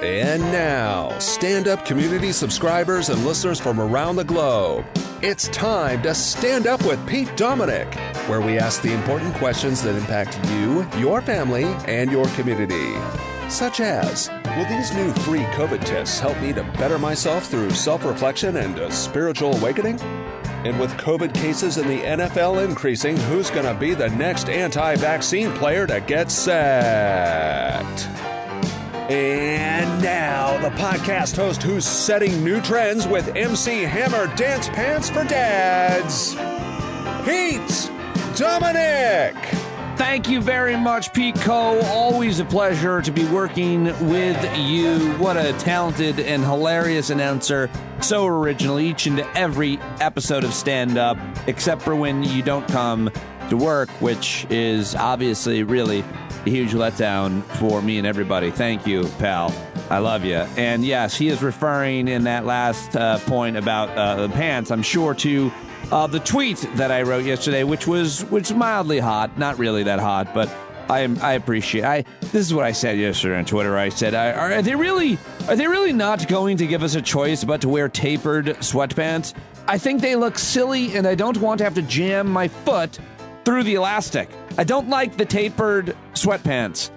And now, stand-up community subscribers and listeners from around the globe, it's time to Stand Up with Pete Dominic, where we ask the important questions that impact you, your family, and your community. Such as, will these new free COVID tests help me to better myself through self-reflection and a spiritual awakening? And with COVID cases in the NFL increasing, who's going to be the next anti-vaccine player to get sacked? And now, the podcast host who's setting new trends with MC Hammer Dance Pants for Dads, Pete Dominic. Thank you very much, Pete Co. Always a pleasure to be working with you. What a talented and hilarious announcer. So original each and every episode of Stand Up, except for when you don't come to work, which is obviously really a huge letdown for me and everybody. Thank you, pal. I love you. And yes, he is referring in that last point about the pants, I'm sure, to the tweet that I wrote yesterday, which was mildly hot, not really that hot, but I appreciate. This is what I said yesterday on Twitter. I said, "Are they really not going to give us a choice but to wear tapered sweatpants? I think they look silly, and I don't want to have to jam my foot through the elastic. I don't like the tapered sweatpants,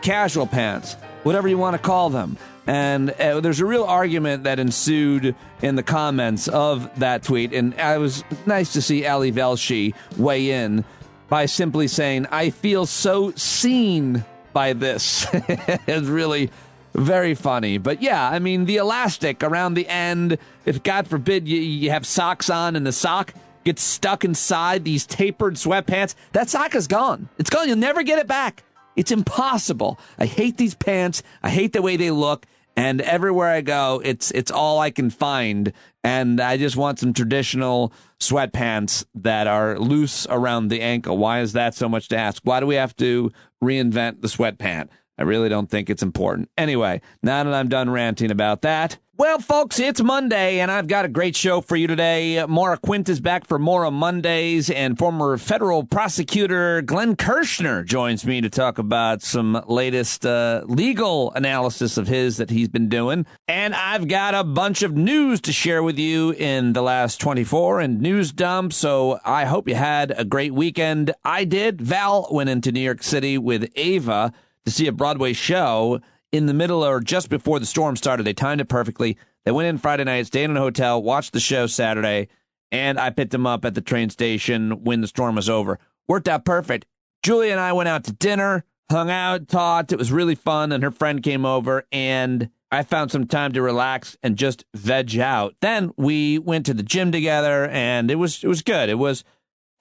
casual pants, whatever you want to call them." And there's a real argument that ensued in the comments of that tweet. And it was nice to see Ali Velshi weigh in by simply saying, "I feel so seen by this." It's really very funny. But yeah, I mean, the elastic around the end, if God forbid you have socks on and the sock gets stuck inside these tapered sweatpants, that sock is gone. It's gone. You'll never get it back. It's impossible. I hate these pants. I hate the way they look. And everywhere I go, it's all I can find. And I just want some traditional sweatpants that are loose around the ankle. Why is that so much to ask? Why do we have to reinvent the sweatpant? I really don't think it's important. Anyway, now that I'm done ranting about that, well, folks, it's Monday, and I've got a great show for you today. Maura Quint is back for Maura Mondays, and former federal prosecutor Glenn Kirschner joins me to talk about some latest legal analysis of his that he's been doing. And I've got a bunch of news to share with you in the last 24 and news dump, so I hope you had a great weekend. I did. Val went into New York City with Ava to see a Broadway show in the middle or just before the storm started. They timed it perfectly. They went in Friday night, stayed in a hotel, watched the show Saturday, and I picked them up at the train station when the storm was over. Worked out perfect. Julie and I went out to dinner, hung out, talked. It was really fun, and her friend came over, and I found some time to relax and just veg out. Then we went to the gym together, and it was good. It was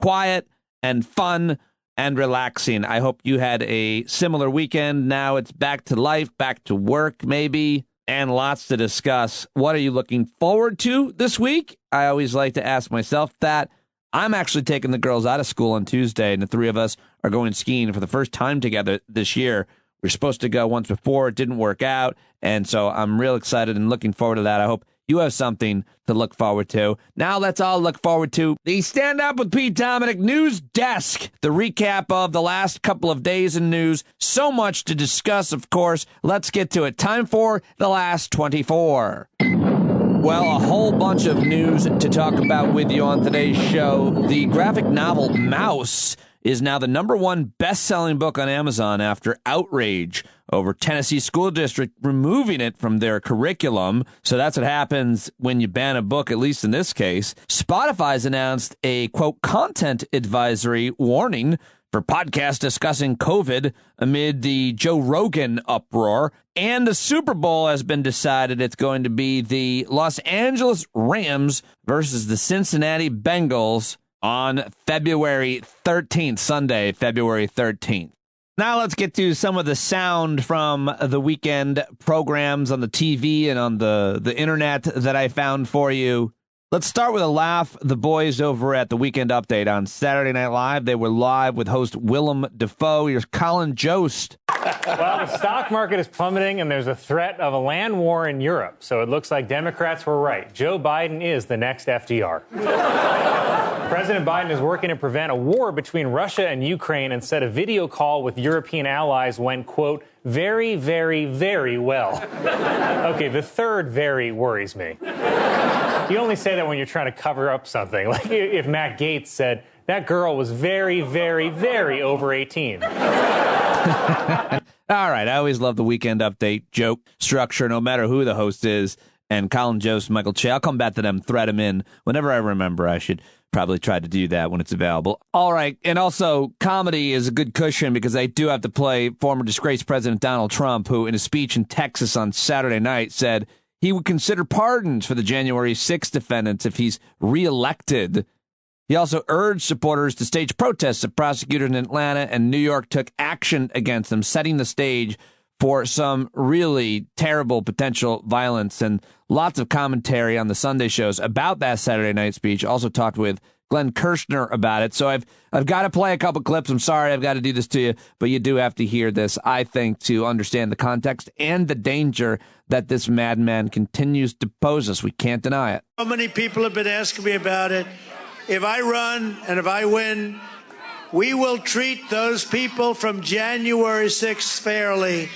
quiet and fun and relaxing. I hope you had a similar weekend. Now it's back to life, back to work maybe, and lots to discuss. What are you looking forward to this week? I always like to ask myself that. I'm actually taking the girls out of school on Tuesday, and the three of us are going skiing for the first time together this year. We were supposed to go once before. It didn't work out, and so I'm real excited and looking forward to that. I hope you have something to look forward to. Now let's all look forward to the Stand Up with Pete Dominic News Desk, the recap of the last couple of days in news. So much to discuss, of course. Let's get to it. Time for the last 24. Well, a whole bunch of news to talk about with you on today's show. The graphic novel Mouse is now the #1 best-selling book on Amazon after outrage over Tennessee school district removing it from their curriculum. So that's what happens when you ban a book, at least in this case. Spotify's announced a, quote, content advisory warning for podcasts discussing COVID amid the Joe Rogan uproar. And the Super Bowl has been decided. It's going to be the Los Angeles Rams versus the Cincinnati Bengals on February 13th, Sunday, February 13th. Now let's get to some of the sound from the weekend programs on the TV and on the internet that I found for you. Let's start with a laugh. The boys over at the Weekend Update on Saturday Night Live, they were live with host Willem Dafoe. Here's Colin Jost. Well, the stock market is plummeting, and there's a threat of a land war in Europe. So it looks like Democrats were right. Joe Biden is the next FDR. President Biden is working to prevent a war between Russia and Ukraine and said a video call with European allies went, quote, very, very, very well. Okay, the third very worries me. You only say that when you're trying to cover up something. Like if Matt Gaetz said, that girl was very, very, very over 18. All right, I always love the Weekend Update joke structure, no matter who the host is. And Colin Jost, Michael Che, I'll come back to them, thread them in whenever I remember. I should probably try to do that when it's available. All right, and also comedy is a good cushion because I do have to play former disgraced President Donald Trump, who in a speech in Texas on Saturday night said he would consider pardons for the January 6th defendants if he's reelected. He also urged supporters to stage protests if prosecutors in Atlanta and New York took action against them, setting the stage for some really terrible potential violence. And lots of commentary on the Sunday shows about that Saturday night speech. Also talked with Glenn Kirschner about it. So I've got to play a couple clips. I'm sorry I've got to do this to you, but you do have to hear this, I think, to understand the context and the danger that this madman continues to pose us. We can't deny it. So many people have been asking me about it. If I run and if I win, we will treat those people from January 6th fairly.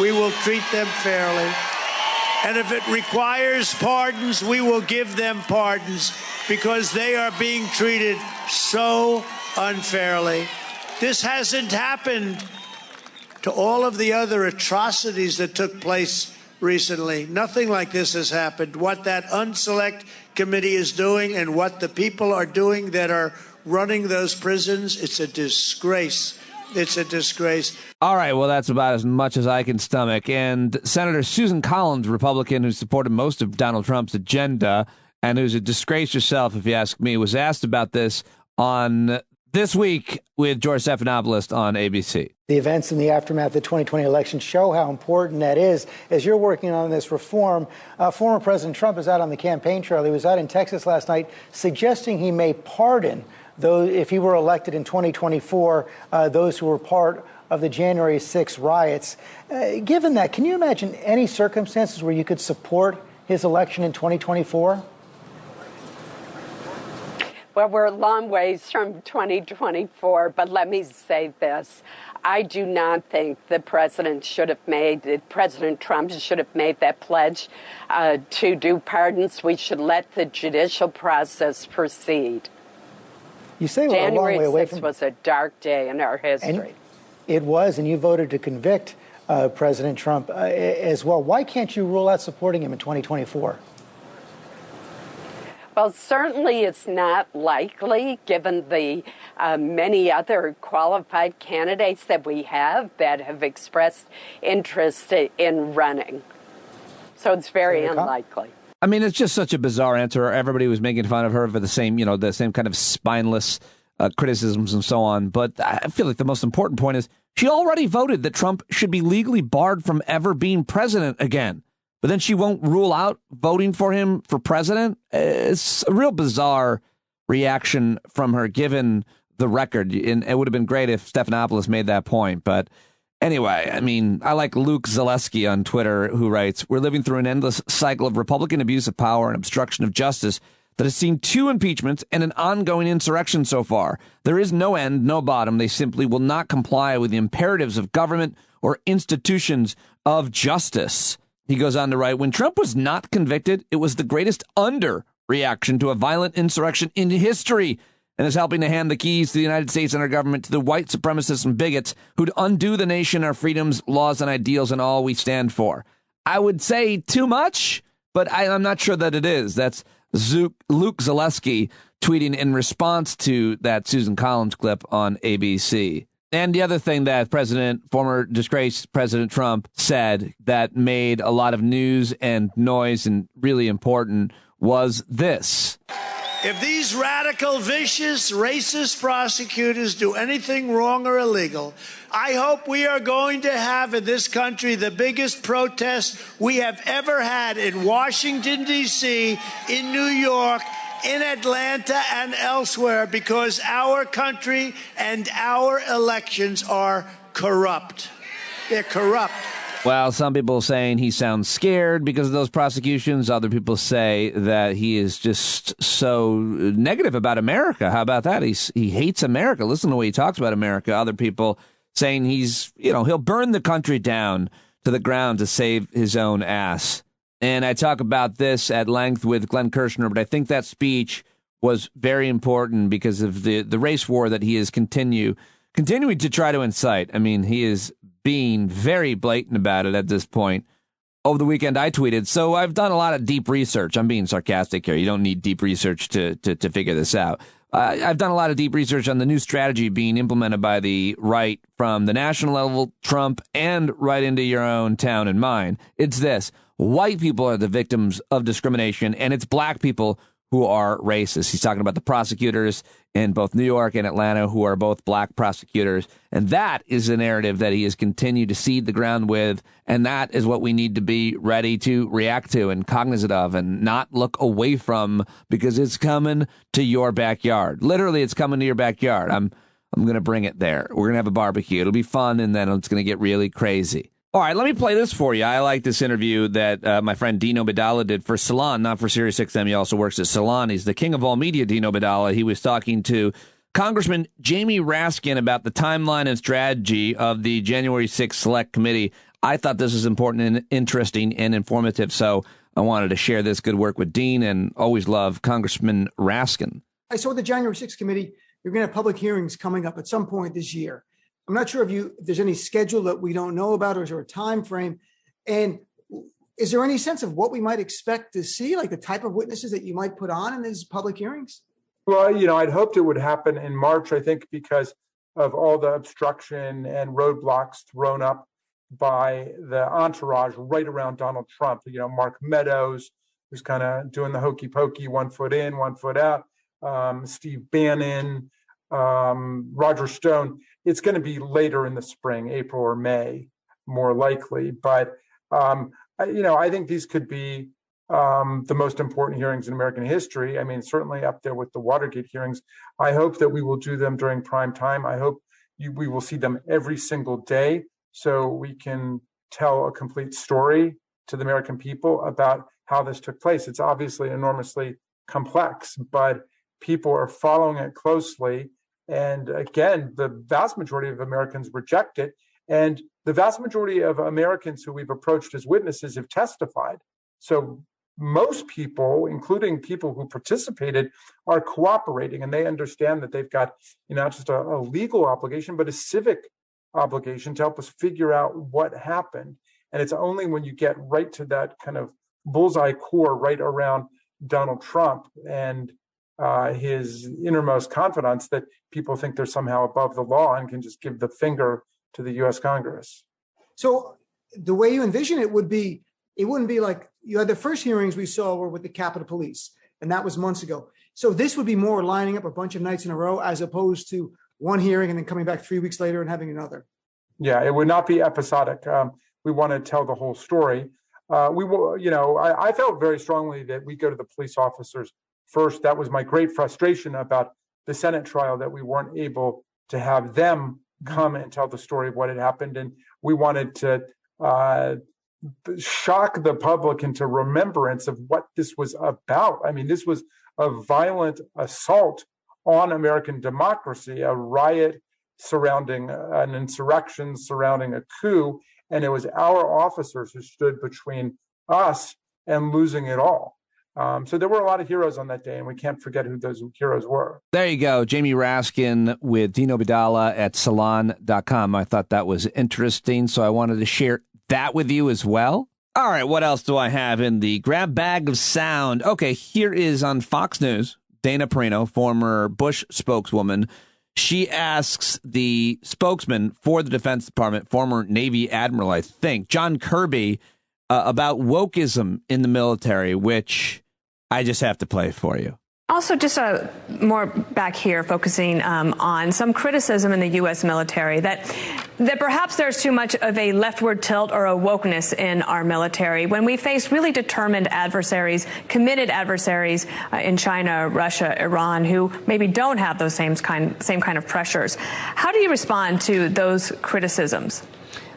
We will treat them fairly. And if it requires pardons, we will give them pardons because they are being treated so unfairly. This hasn't happened to all of the other atrocities that took place recently. Nothing like this has happened. What that unselect committee is doing and what the people are doing that are running those prisons, it's a disgrace. It's a disgrace. All right, well, that's about as much as I can stomach. And Senator Susan Collins, Republican, who supported most of Donald Trump's agenda and who's a disgrace herself, if you ask me, was asked about this on This Week with George Stephanopoulos on ABC. The events in the aftermath of the 2020 election show how important that is. As you're working on this reform, former President Trump is out on the campaign trail. He was out in Texas last night suggesting he may pardon those, if he were elected in 2024, those who were part of the January 6 riots. Given that, can you imagine any circumstances where you could support his election in 2024? Well, we're a long ways from 2024, but let me say this. I do not think President Trump should have made that pledge to do pardons. We should let the judicial process proceed. You say we're a long way away from... January 6th was a dark day in our history. And it was, and you voted to convict President Trump as well. Why can't you rule out supporting him in 2024? Well, certainly it's not likely, given the many other qualified candidates that we have that have expressed interest in running. So it's very unlikely. I mean, it's just such a bizarre answer. Everybody was making fun of her for the same kind of spineless criticisms and so on. But I feel like the most important point is she already voted that Trump should be legally barred from ever being president again. But then she won't rule out voting for him for president. It's a real bizarre reaction from her, given the record. And it would have been great if Stephanopoulos made that point. But anyway, I mean, I like Luke Zaleski on Twitter, who writes, "We're living through an endless cycle of Republican abuse of power and obstruction of justice that has seen 2 impeachments and an ongoing insurrection so far. There is no end, no bottom. They simply will not comply with the imperatives of government or institutions of justice." He goes on to write, "When Trump was not convicted, it was the greatest underreaction to a violent insurrection in history and is helping to hand the keys to the United States and our government to the white supremacists and bigots who'd undo the nation, our freedoms, laws, and ideals, and all we stand for." I would say too much, but I'm not sure that it is. That's Luke Zaleski tweeting in response to that Susan Collins clip on ABC. And the other thing that former disgraced President Trump said that made a lot of news and noise and really important was this. If these radical, vicious, racist prosecutors do anything wrong or illegal, I hope we are going to have in this country the biggest protest we have ever had in Washington, D.C., in New York, in Atlanta and elsewhere because our country and our elections are corrupt. They're corrupt. Well, some people saying he sounds scared because of those prosecutions. Other people say that he is just so negative about America. How about that? He hates America. Listen to the way he talks about America. Other people saying he'll burn the country down to the ground to save his own ass. And I talk about this at length with Glenn Kirschner, but I think that speech was very important because of the race war that he is continuing to try to incite. I mean, he is being very blatant about it at this point. Over the weekend, I tweeted, so I've done a lot of deep research. I'm being sarcastic here. You don't need deep research to figure this out. I've done a lot of deep research on the new strategy being implemented by the right from the national level, Trump, and right into your own town and mine. It's this. White people are the victims of discrimination, and it's black people who are racist. He's talking about the prosecutors in both New York and Atlanta who are both black prosecutors. And that is the narrative that he has continued to seed the ground with. And that is what we need to be ready to react to and cognizant of and not look away from, because it's coming to your backyard. Literally, it's coming to your backyard. I'm going to bring it there. We're going to have a barbecue. It'll be fun, and then it's going to get really crazy. All right, let me play this for you. I like this interview that my friend Dino Badala did for Salon, not for SiriusXM. He also works at Salon. He's the king of all media, Dino Badala. He was talking to Congressman Jamie Raskin about the timeline and strategy of the January 6th Select Committee. I thought this was important and interesting and informative, so I wanted to share this good work with Dean, and always love Congressman Raskin. I saw the January 6th Committee. You're going to have public hearings coming up at some point this year. I'm not sure if there's any schedule that we don't know about, or is there a time frame? And is there any sense of what we might expect to see, like the type of witnesses that you might put on in these public hearings? Well, I'd hoped it would happen in March, I think, because of all the obstruction and roadblocks thrown up by the entourage right around Donald Trump. Mark Meadows, who's kind of doing the hokey pokey, 1 foot in, 1 foot out, Steve Bannon, Roger Stone. It's going to be later in the spring, April or May, more likely. But, I think these could be the most important hearings in American history. I mean, certainly up there with the Watergate hearings. I hope that we will do them during prime time. I hope we will see them every single day so we can tell a complete story to the American people about how this took place. It's obviously enormously complex, but people are following it closely. And again, the vast majority of Americans reject it. And the vast majority of Americans who we've approached as witnesses have testified. So most people, including people who participated, are cooperating, and they understand that they've got, not just a legal obligation, but a civic obligation to help us figure out what happened. And it's only when you get right to that kind of bullseye core right around Donald Trump and his innermost confidants that people think they're somehow above the law and can just give the finger to the U.S. Congress. So the way you envision it wouldn't be like you had the first hearings we saw were with the Capitol Police, and that was months ago. So this would be more lining up a bunch of nights in a row as opposed to one hearing and then coming back 3 weeks later and having another. Yeah, it would not be episodic. We want to tell the whole story. We will, I felt very strongly that we go to the police officers first. That was my great frustration about the Senate trial, that we weren't able to have them come and tell the story of what had happened. And we wanted to shock the public into remembrance of what this was about. I mean, this was a violent assault on American democracy, a riot surrounding an insurrection, surrounding a coup. And it was our officers who stood between us and losing it all. So there were a lot of heroes on that day, and we can't forget who those heroes were. There you go. Jamie Raskin with Dino Badala at salon.com. I thought that was interesting, so I wanted to share that with you as well. All right, what else do I have in the grab bag of sound? Okay, here is on Fox News, Dana Perino, former Bush spokeswoman. She asks the spokesman for the Defense Department, former Navy Admiral, I think, John Kirby, about wokeism in the military, which I just have to play for you. Also, just more back here, focusing on some criticism in the U.S. military that that perhaps there's too much of a leftward tilt or a wokeness in our military when we face really determined adversaries, committed adversaries in China, Russia, Iran, who maybe don't have those same kind of pressures. How do you respond to those criticisms?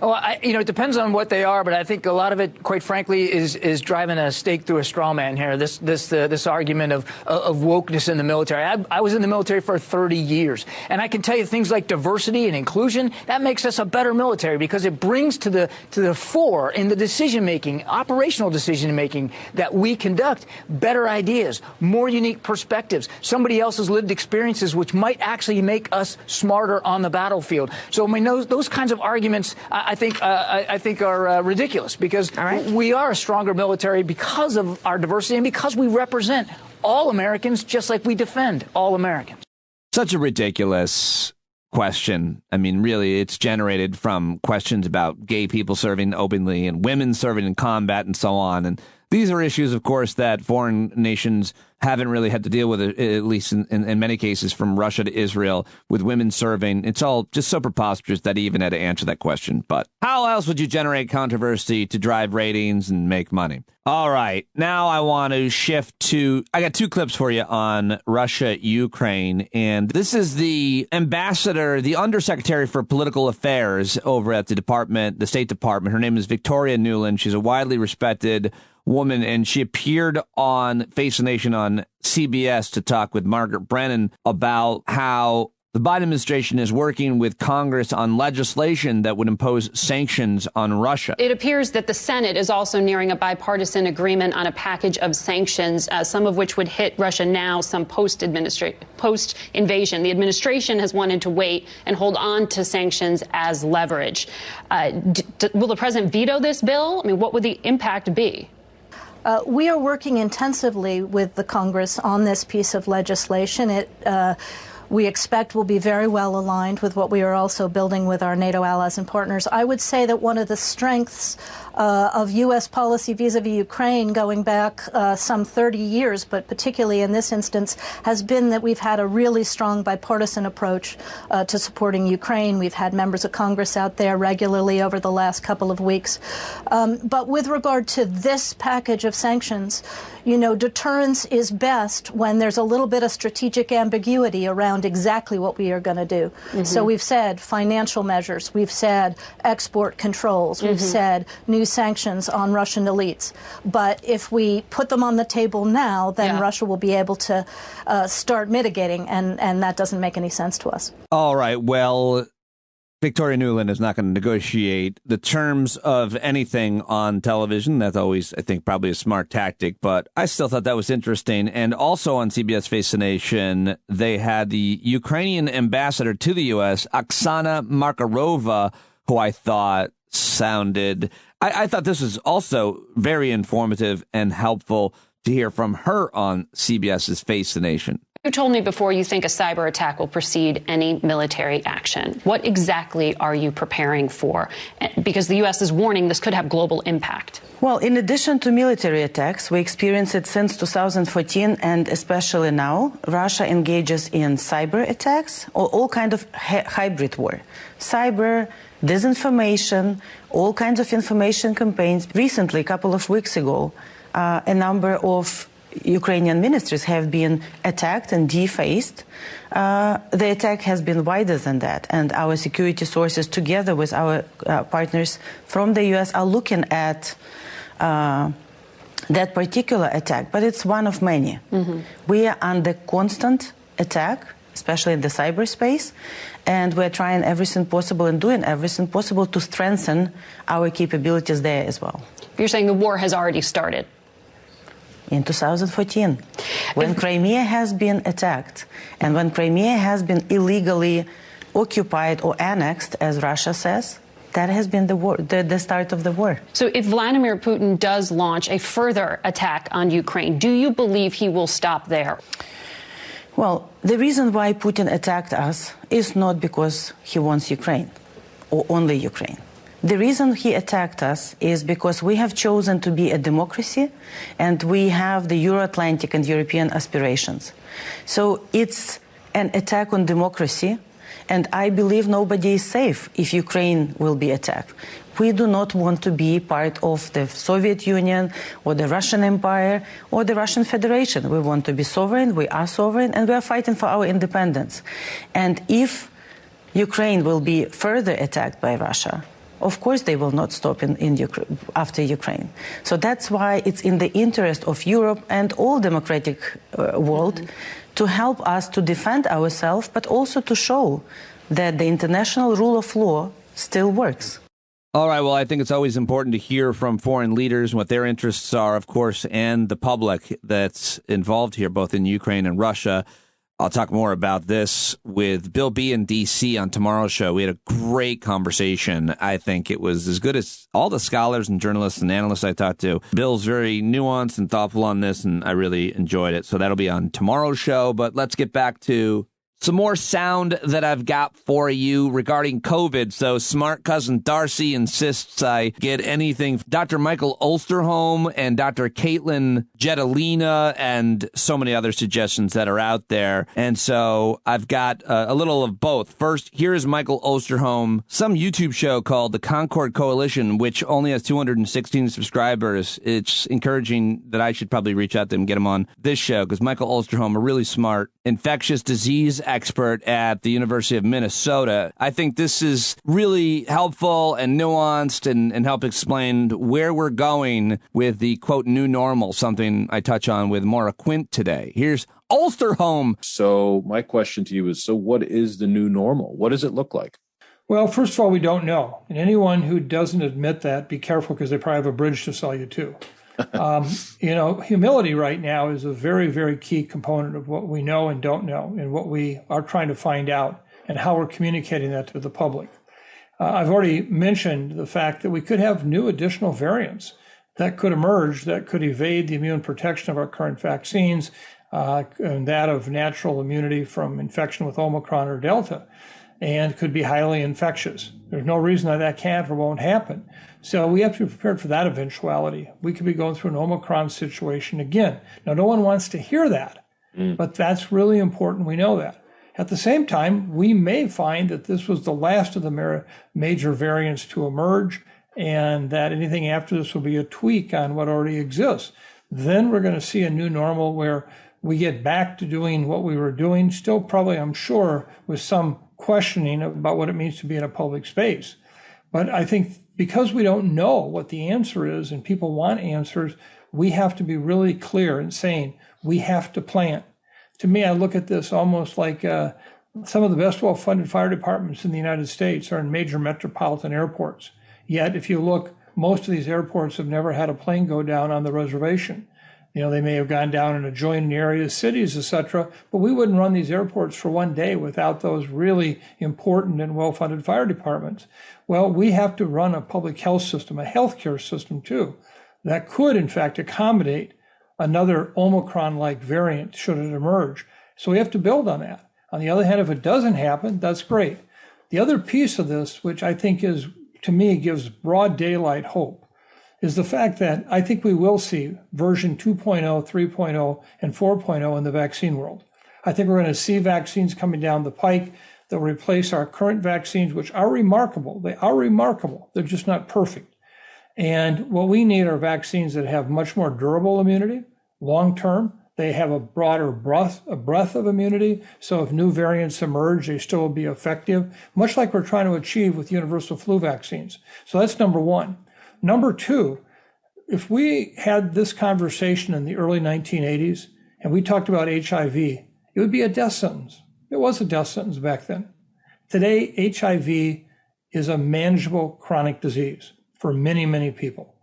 Well, it depends on what they are, but I think a lot of it, quite frankly, is driving a stake through a straw man here. This argument of wokeness in the military. I was in the military for 30 years, and I can tell you things like diversity and inclusion, that makes us a better military because it brings to the fore in the decision making, operational decision making that we conduct, better ideas, more unique perspectives, somebody else's lived experiences, which might actually make us smarter on the battlefield. So I mean, those kinds of arguments, I think are ridiculous because we are a stronger military because of our diversity and because we represent all Americans just like we defend all Americans. Such a ridiculous question. I mean, really, it's generated from questions about gay people serving openly and women serving in combat and so on. And these are issues, of course, that foreign nations haven't really had to deal with, at least in many cases, from Russia to Israel, with women serving. It's all just so preposterous that he even had to answer that question. But how else would you generate controversy to drive ratings and make money? All right. Now I want to shift to, I got two clips for you on Russia, Ukraine. And this is the ambassador, the undersecretary for political affairs over at the State Department. Her name is Victoria Nuland. She's a widely respected woman, and she appeared on Face the Nation on CBS to talk with Margaret Brennan about how the Biden administration is working with Congress on legislation that would impose sanctions on Russia. It appears that the Senate is also nearing a bipartisan agreement on a package of sanctions, some of which would hit Russia now, some post-invasion. The administration has wanted to wait and hold on to sanctions as leverage. Will the president veto this bill? I mean, what would the impact be? We are working intensively with the Congress on this piece of legislation. We expect will be very well aligned with what we are also building with our NATO allies and partners. I would say that one of the strengths of U.S. policy vis-a-vis Ukraine going back some 30 years, but particularly in this instance, has been that we've had a really strong bipartisan approach to supporting Ukraine. We've had members of Congress out there regularly over the last couple of weeks. But with regard to this package of sanctions, deterrence is best when there's a little bit of strategic ambiguity around exactly what we are going to do. Mm-hmm. So we've said financial measures, we've said export controls, we've said new sanctions on Russian elites. But if we put them on the table now, then Russia will be able to start mitigating, and that doesn't make any sense to us. All right, well, Victoria Nuland is not going to negotiate the terms of anything on television. That's always, I think, probably a smart tactic, but I still thought that was interesting. And also on CBS Face the Nation, they had the Ukrainian ambassador to the U.S., Oksana Markarova, who I thought sounded, I thought this was also very informative and helpful to hear from her on CBS's Face the Nation. You told me before you think a cyber attack will precede any military action. What exactly are you preparing for? Because the U.S. is warning this could have global impact. Well, in addition to military attacks, we experience it since 2014, and especially now, Russia engages in cyber attacks or all kinds of hybrid war. Cyber, disinformation, all kinds of information campaigns. Recently, a couple of weeks ago, a number of Ukrainian ministries have been attacked and defaced. The attack has been wider than that, and our security sources, together with our partners from the U.S., are looking at that particular attack, but it's one of many. Mm-hmm. We are under constant attack, especially in the cyberspace, and we're trying everything possible and doing everything possible to strengthen our capabilities there as well. You're saying the war has already started? In 2014, when Crimea has been attacked and when Crimea has been illegally occupied or annexed, as Russia says, that has been the war, the start of the war. So if Vladimir Putin does launch a further attack on Ukraine, do you believe he will stop there? Well, the reason why Putin attacked us is not because he wants Ukraine or only Ukraine. The reason he attacked us is because we have chosen to be a democracy and we have the Euro-Atlantic and European aspirations. So it's an attack on democracy, And I believe nobody is safe if Ukraine will be attacked. We do not want to be part of the Soviet Union or the Russian Empire or the Russian Federation. We want to be sovereign, we are sovereign, and we are fighting for our independence. And if Ukraine will be further attacked by Russia, of course they will not stop after Ukraine. So that's why it's in the interest of Europe and all democratic world to help us to defend ourselves, but also to show that the international rule of law still works. All right. Well, I think it's always important to hear from foreign leaders and what their interests are, of course, and the public that's involved here, both in Ukraine and Russia. I'll talk more about this with Bill B. in D.C. on tomorrow's show. We had a great conversation. I think it was as good as all the scholars and journalists and analysts I talked to. Bill's very nuanced and thoughtful on this, and I really enjoyed it. So that'll be on tomorrow's show. But let's get back to some more sound that I've got for you regarding COVID. So smart cousin Darcy insists I get anything. Dr. Michael Osterholm and Dr. Caitlin Jetelina and so many other suggestions that are out there. And so I've got a little of both. First, here is Michael Osterholm, some YouTube show called The Concord Coalition, which only has 216 subscribers. It's encouraging that I should probably reach out to him and get him on this show because Michael Osterholm, a really smart infectious disease expert at the University of Minnesota. I think this is really helpful and nuanced and help explain where we're going with the, quote, new normal, something I touch on with Maura Quint today. Here's Osterholm. So my question to you is, so what is the new normal? What does it look like? Well, first of all, we don't know. And anyone who doesn't admit that, be careful because they probably have a bridge to sell you too. Humility right now is a very, very key component of what we know and don't know and what we are trying to find out and how we're communicating that to the public. I've already mentioned the fact that we could have new additional variants that could emerge that could evade the immune protection of our current vaccines and that of natural immunity from infection with Omicron or Delta, and could be highly infectious. There's no reason that that can't or won't happen. So we have to be prepared for that eventuality. We could be going through an Omicron situation again. Now, no one wants to hear that, but that's really important. We know that. At the same time, we may find that this was the last of the major variants to emerge and that anything after this will be a tweak on what already exists. Then we're going to see a new normal where we get back to doing what we were doing, still probably, I'm sure, with some questioning about what it means to be in a public space. But I think because we don't know what the answer is and people want answers, we have to be really clear in saying we have to plan. To me, I look at this almost like some of the best well-funded fire departments in the United States are in major metropolitan airports. Yet, if you look, most of these airports have never had a plane go down on the reservation. They may have gone down in adjoining areas, cities, etc., but we wouldn't run these airports for one day without those really important and well-funded fire departments. Well, we have to run a public health system, a healthcare system too, that could, in fact, accommodate another Omicron-like variant should it emerge. So we have to build on that. On the other hand, if it doesn't happen, that's great. The other piece of this, which I think is, to me, gives broad daylight hope, is the fact that I think we will see version 2.0, 3.0, and 4.0 in the vaccine world. I think we're going to see vaccines coming down the pike that will replace our current vaccines, which are remarkable. They are remarkable. They're just not perfect. And what we need are vaccines that have much more durable immunity, long-term. They have a broader breadth of immunity. So if new variants emerge, they still will be effective, much like we're trying to achieve with universal flu vaccines. So that's number one. Number two, if we had this conversation in the early 1980s and we talked about HIV, it would be a death sentence. It was a death sentence back then. Today, HIV is a manageable chronic disease for many, many people.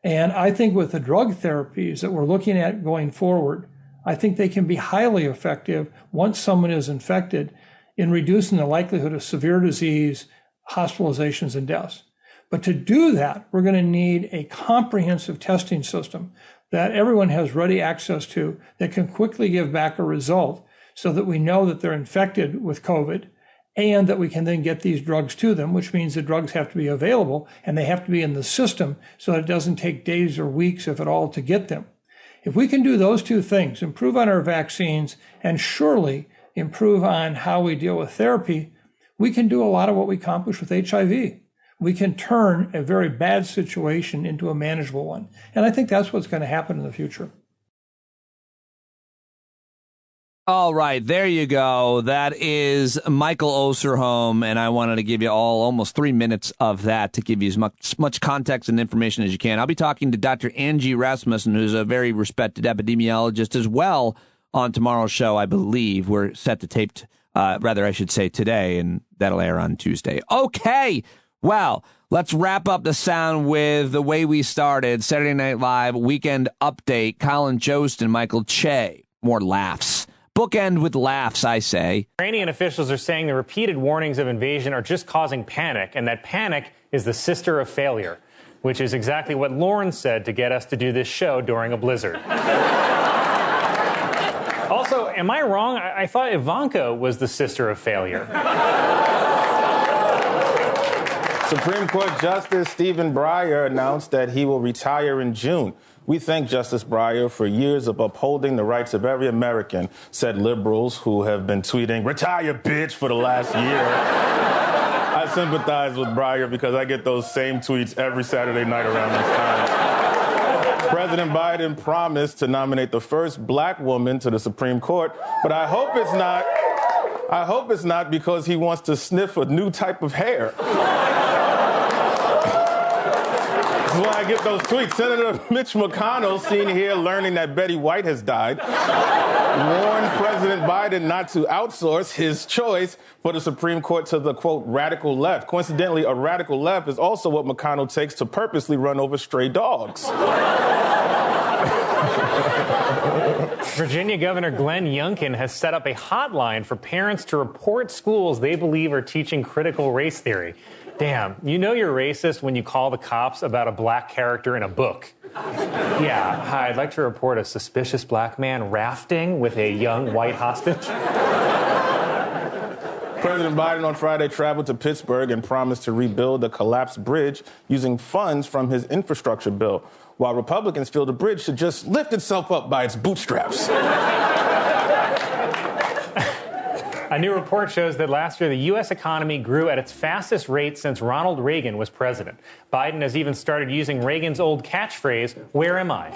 And I think with the drug therapies that we're looking at going forward, I think they can be highly effective once someone is infected in reducing the likelihood of severe disease, hospitalizations, and deaths. But to do that, we're going to need a comprehensive testing system that everyone has ready access to that can quickly give back a result so that we know that they're infected with COVID and that we can then get these drugs to them, which means the drugs have to be available and they have to be in the system so that it doesn't take days or weeks, if at all, to get them. If we can do those two things, improve on our vaccines and surely improve on how we deal with therapy, we can do a lot of what we accomplished with HIV. We can turn a very bad situation into a manageable one. And I think that's what's going to happen in the future. All right, there you go. That is Michael Osterholm, and I wanted to give you all almost 3 minutes of that to give you as much context and information as you can. I'll be talking to Dr. Angie Rasmussen, who's a very respected epidemiologist as well, on tomorrow's show, I believe. We're set to tape, I should say today, and that'll air on Tuesday. Okay, well, let's wrap up the sound with the way we started. Saturday Night Live Weekend Update, Colin Jost and Michael Che. More laughs. Bookend with laughs, I say. Iranian officials are saying the repeated warnings of invasion are just causing panic, and that panic is the sister of failure, which is exactly what Lauren said to get us to do this show during a blizzard. Also, am I wrong? I thought Ivanka was the sister of failure. Supreme Court Justice Stephen Breyer announced that he will retire in June. We thank Justice Breyer for years of upholding the rights of every American, said liberals who have been tweeting, "Retire, bitch," for the last year. I sympathize with Breyer because I get those same tweets every Saturday night around this time. President Biden promised to nominate the first black woman to the Supreme Court, but I hope it's not because he wants to sniff a new type of hair. That's why I get those tweets. Senator Mitch McConnell, seen here learning that Betty White has died, warned President Biden not to outsource his choice for the Supreme Court to the, quote, radical left. Coincidentally, a radical left is also what McConnell takes to purposely run over stray dogs. Virginia Governor Glenn Youngkin has set up a hotline for parents to report schools they believe are teaching critical race theory. Damn, you know you're racist when you call the cops about a black character in a book. Yeah, hi, I'd like to report a suspicious black man rafting with a young white hostage. President Biden on Friday traveled to Pittsburgh and promised to rebuild the collapsed bridge using funds from his infrastructure bill, while Republicans feel the bridge should just lift itself up by its bootstraps. A new report shows that last year the U.S. economy grew at its fastest rate since Ronald Reagan was president. Biden has even started using Reagan's old catchphrase, "Where am I?"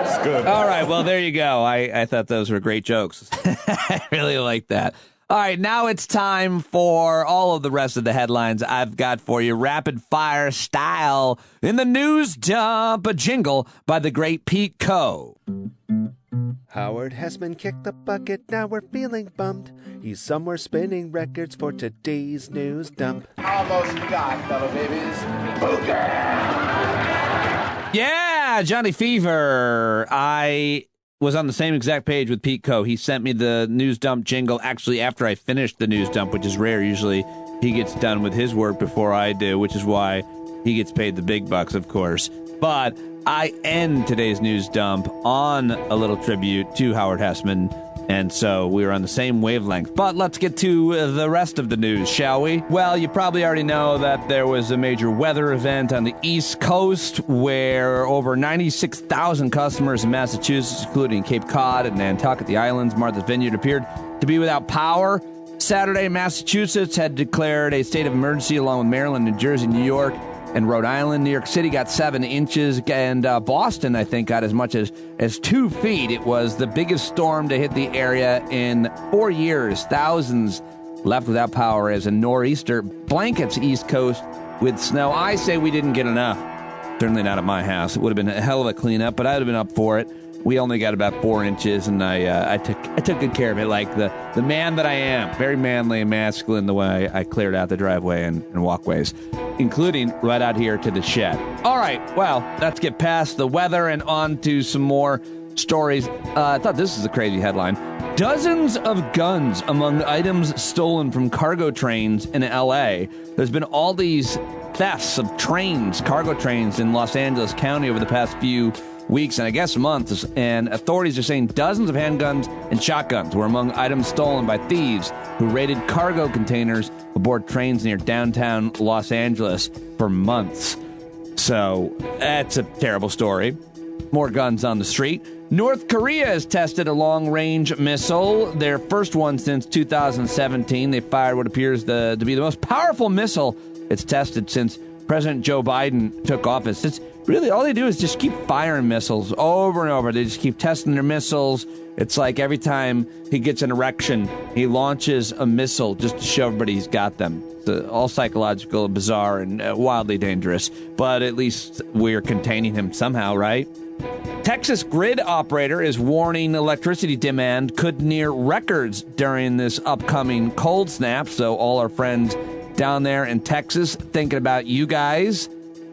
It's good. All right, well, there you go. I thought those were great jokes. I really like that. All right, now it's time for all of the rest of the headlines I've got for you, rapid fire style, in the news dump, a jingle by the great Pete Coe. Howard Hessman kicked the bucket, now we're feeling bummed. He's somewhere spinning records for today's news dump. Almost got, fellow babies. Booker! Yeah, Johnny Fever. I was on the same exact page with Pete Coe. He sent me the news dump jingle actually after I finished the news dump, which is rare. Usually he gets done with his work before I do, which is why he gets paid the big bucks, of course. But I end today's news dump on a little tribute to Howard Hessman, and so we were on the same wavelength. But let's get to the rest of the news, shall we? Well, you probably already know that there was a major weather event on the East Coast where over 96,000 customers in Massachusetts, including Cape Cod and Nantucket, the islands, Martha's Vineyard, appeared to be without power. Saturday, Massachusetts had declared a state of emergency along with Maryland, New Jersey, New York, and Rhode Island. New York City got 7 inches, and Boston, I think, got as much as 2 feet. It was the biggest storm to hit the area in 4 years. Thousands left without power as a nor'easter blankets East Coast with snow. I say we didn't get enough. Certainly not at my house. It would have been a hell of a cleanup, but I would have been up for it. We only got about 4 inches, and I took good care of it, like the man that I am. Very manly and masculine the way I cleared out the driveway and walkways, including right out here to the shed. All right, well, let's get past the weather and on to some more stories. I thought this was a crazy headline. Dozens of guns among items stolen from cargo trains in L.A. There's been all these thefts of trains, cargo trains in Los Angeles County over the past few weeks and I guess months, and authorities are saying dozens of handguns and shotguns were among items stolen by thieves who raided cargo containers aboard trains near downtown Los Angeles for months. So that's a terrible story. More guns on the street. North Korea has tested a long-range missile, their first one since 2017. They fired what appears to be the most powerful missile it's tested since President Joe Biden took office. It's really all they do is just keep firing missiles over and over. They just keep testing their missiles. It's like every time he gets an erection, he launches a missile just to show everybody he's got them. It's all psychological, bizarre, and wildly dangerous. But at least we're containing him somehow, right? Texas grid operator is warning electricity demand could near records during this upcoming cold snap. So all our friends down there in Texas thinking about you guys.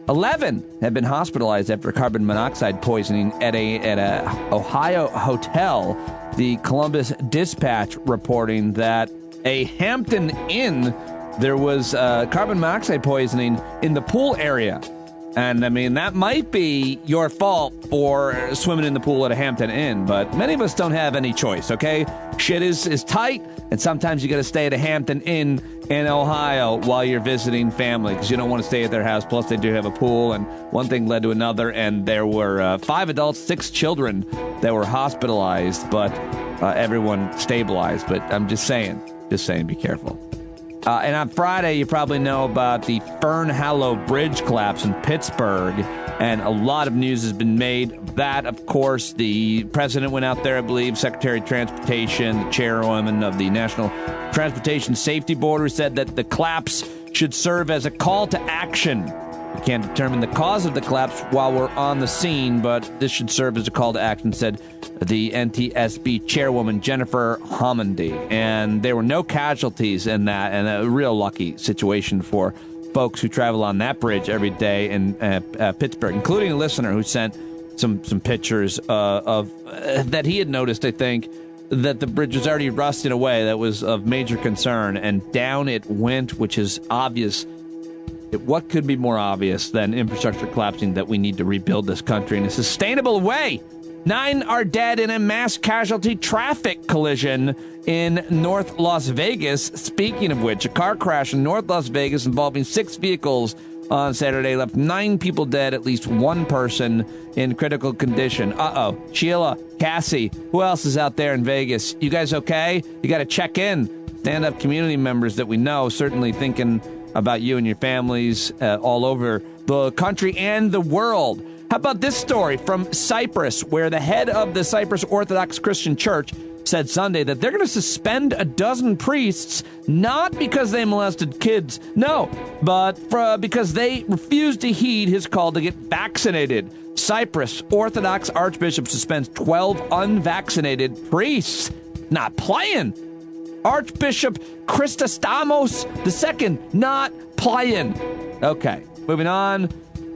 11 have been hospitalized after carbon monoxide poisoning at a Ohio hotel. The Columbus Dispatch reporting that a Hampton Inn, there was carbon monoxide poisoning in the pool area. And, I mean, that might be your fault for swimming in the pool at a Hampton Inn, but many of us don't have any choice, okay? Shit is tight, and sometimes you got to stay at a Hampton Inn in Ohio while you're visiting family because you don't want to stay at their house. Plus, they do have a pool, and one thing led to another, and there were 5 adults, 6 children that were hospitalized, but everyone stabilized. But I'm just saying, be careful. And on Friday, you probably know about the Fern Hallow bridge collapse in Pittsburgh, and a lot of news has been made. That, of course, the president went out there, I believe, Secretary of Transportation, the chairwoman of the National Transportation Safety Board, who said that the collapse should serve as a call to action. We can't determine the cause of the collapse while we're on the scene, but this should serve as a call to action, said the NTSB chairwoman, Jennifer Homendy. And there were no casualties in that, and a real lucky situation for folks who travel on that bridge every day in Pittsburgh, including a listener who sent some pictures of that he had noticed, I think, that the bridge was already rusting away. That was of major concern, and down it went, which is obvious. What could be more obvious than infrastructure collapsing, that we need to rebuild this country in a sustainable way? 9 are dead in a mass casualty traffic collision in North Las Vegas. Speaking of which, a car crash in North Las Vegas involving 6 vehicles on Saturday left 9 people dead, at least 1 person in critical condition. Uh-oh. Sheila, Cassie, who else is out there in Vegas? You guys okay? You got to check in. Stand-up community members that we know, certainly thinking about you and your families all over the country and the world. How about this story from Cyprus, where the head of the Cyprus Orthodox Christian Church said Sunday that they're going to suspend a dozen priests, not because they molested kids, no, but because they refused to heed his call to get vaccinated. Cyprus Orthodox Archbishop suspends 12 unvaccinated priests. Not playing. Archbishop Christostamos II, not playing. Okay, moving on.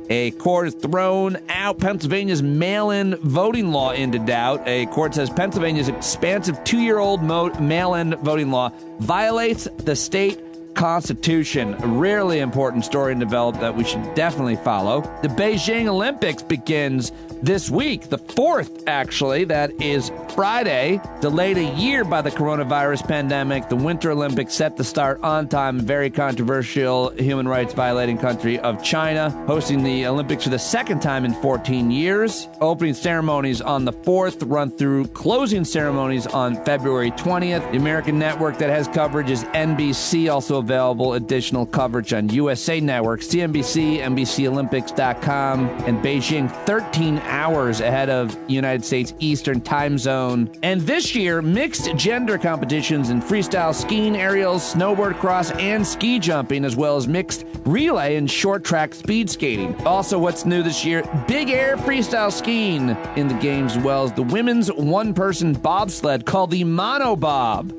A court has thrown out Pennsylvania's mail-in voting law into doubt. A court says Pennsylvania's expansive 2-year-old mail-in voting law violates the state Constitution. A really important story and develop that we should definitely follow. The Beijing Olympics begins this week, the 4th, actually. That is Friday. Delayed a year by the coronavirus pandemic. The Winter Olympics set to start on time. Very controversial, human rights violating country of China, hosting the Olympics for the second time in 14 years. Opening ceremonies on the 4th, run through closing ceremonies on February 20th. The American network that has coverage is NBC, also available additional coverage on USA Network, CNBC, NBCOlympics.com, and Beijing 13 hours ahead of United States Eastern Time Zone. And this year, mixed gender competitions in freestyle skiing, aerials, snowboard cross, and ski jumping, as well as mixed relay and short track speed skating. Also, what's new this year, big air freestyle skiing in the games, as well as the women's one-person bobsled called the Monobob.